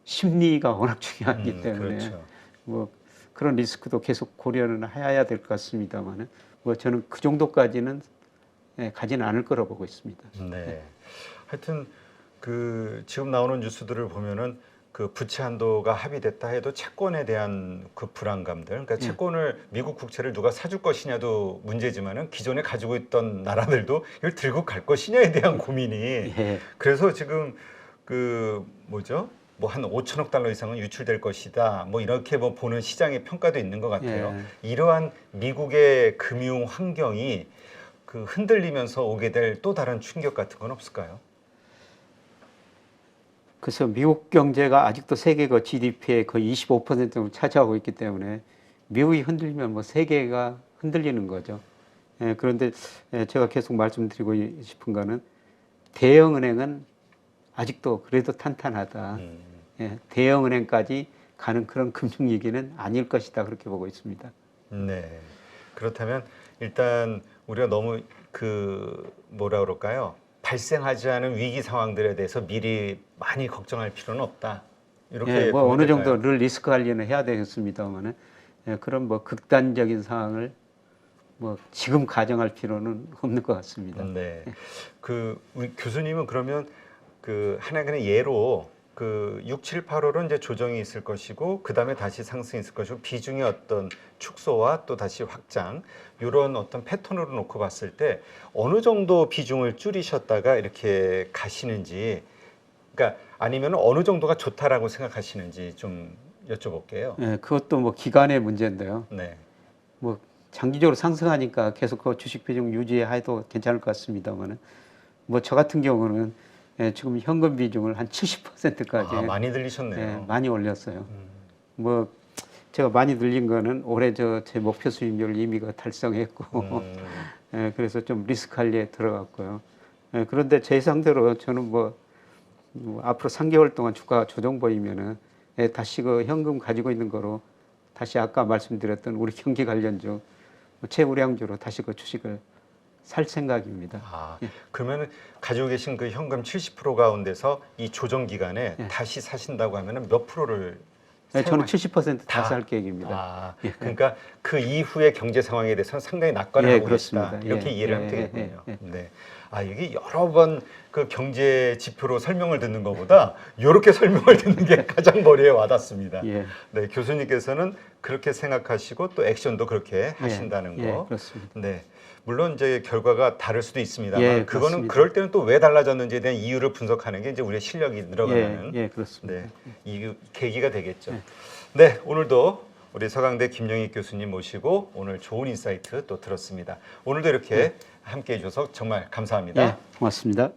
심리가 워낙 중요하기 때문에 그렇죠. 뭐 그런 리스크도 계속 고려는 해야 될 것 같습니다만은 뭐 저는 그 정도까지는 가지는 않을 거라고 보고 있습니다. 네. 하여튼 그 지금 나오는 뉴스들을 보면은 그 부채 한도가 합의됐다 해도 채권에 대한 그 불안감들, 그러니까 채권을 미국 국채를 누가 사줄 것이냐도 문제지만은 기존에 가지고 있던 나라들도 이걸 들고 갈 것이냐에 대한 고민이. 그래서 지금 그 뭐죠? 뭐 한 5천억 달러 이상은 유출될 것이다. 뭐 이렇게 뭐 보는 시장의 평가도 있는 것 같아요. 이러한 미국의 금융 환경이 그 흔들리면서 오게 될 또 다른 충격 같은 건 없을까요? 그래서 미국 경제가 아직도 세계 그 GDP의 거의 25%를 차지하고 있기 때문에 미국이 흔들리면 뭐 세계가 흔들리는 거죠. 그런데 제가 계속 말씀드리고 싶은 거는 대형은행은 아직도 그래도 탄탄하다. 대형은행까지 가는 그런 금융위기는 아닐 것이다. 그렇게 보고 있습니다. 네. 그렇다면 일단 우리가 너무 그 뭐라 그럴까요? 발생하지 않은 위기 상황들에 대해서 미리 많이 걱정할 필요는 없다. 이렇게 뭐 보면 어느 될까요? 정도 늘 리스크 관리는 해야 되겠습니다만은 그런 뭐 극단적인 상황을 뭐 지금 가정할 필요는 없는 것 같습니다. 네. 그 우리 교수님은 그러면 그 하나의 예로 그 6, 7, 8월은 이제 조정이 있을 것이고 그 다음에 다시 상승이 있을 것이고 비중의 어떤 축소와 또 다시 확장 이런 어떤 패턴으로 놓고 봤을 때 어느 정도 비중을 줄이셨다가 이렇게 가시는지, 그러니까 아니면 어느 정도가 좋다라고 생각하시는지 좀 여쭤볼게요. 그것도 뭐 기간의 문제인데요. 네. 뭐 장기적으로 상승하니까 계속 그 주식 비중 유지해도 괜찮을 것 같습니다만은 뭐 저 같은 경우는 지금 현금 비중을 한 70%까지 많이 들리셨네요. 많이 올렸어요. 뭐 제가 많이 늘린 거는 올해 제 목표 수익률을 이미 달성했고 그래서 좀 리스크 관리에 들어갔고요. 그런데 제 상대로 저는 뭐 앞으로 3개월 동안 주가 조정 보이면은 다시 그 현금 가지고 있는 거로 다시 아까 말씀드렸던 우리 경기 관련주 최우량주로 다시 그 주식을 살 생각입니다. 그러면 가지고 계신 그 현금 70% 가운데서 이 조정 기간에 다시 사신다고 하면은 몇 프로를 네, 저는 70%다 살 계획입니다. 아, 그러니까 그 이후의 경제 상황에 대해서는 상당히 낙관을 하고 계시다. 이렇게 이해를 하면 되겠군요. 네. 아, 이게 여러 번 그 경제 지표로 설명을 듣는 것보다 이렇게 설명을 듣는 게 가장 머리에 와닿습니다. 네, 교수님께서는 그렇게 생각하시고 또 액션도 그렇게 하신다는 거. 그렇습니다. 네. 물론 이제 결과가 다를 수도 있습니다만 그거는 그렇습니다. 그럴 때는 또 왜 달라졌는지에 대한 이유를 분석하는 게 이제 우리의 실력이 늘어가는 그렇습니다. 네, 이 계기가 되겠죠. 네, 오늘도 우리 서강대 김영익 교수님 모시고 오늘 좋은 인사이트 또 들었습니다. 오늘도 이렇게 함께해 주셔서 정말 감사합니다. 고맙습니다.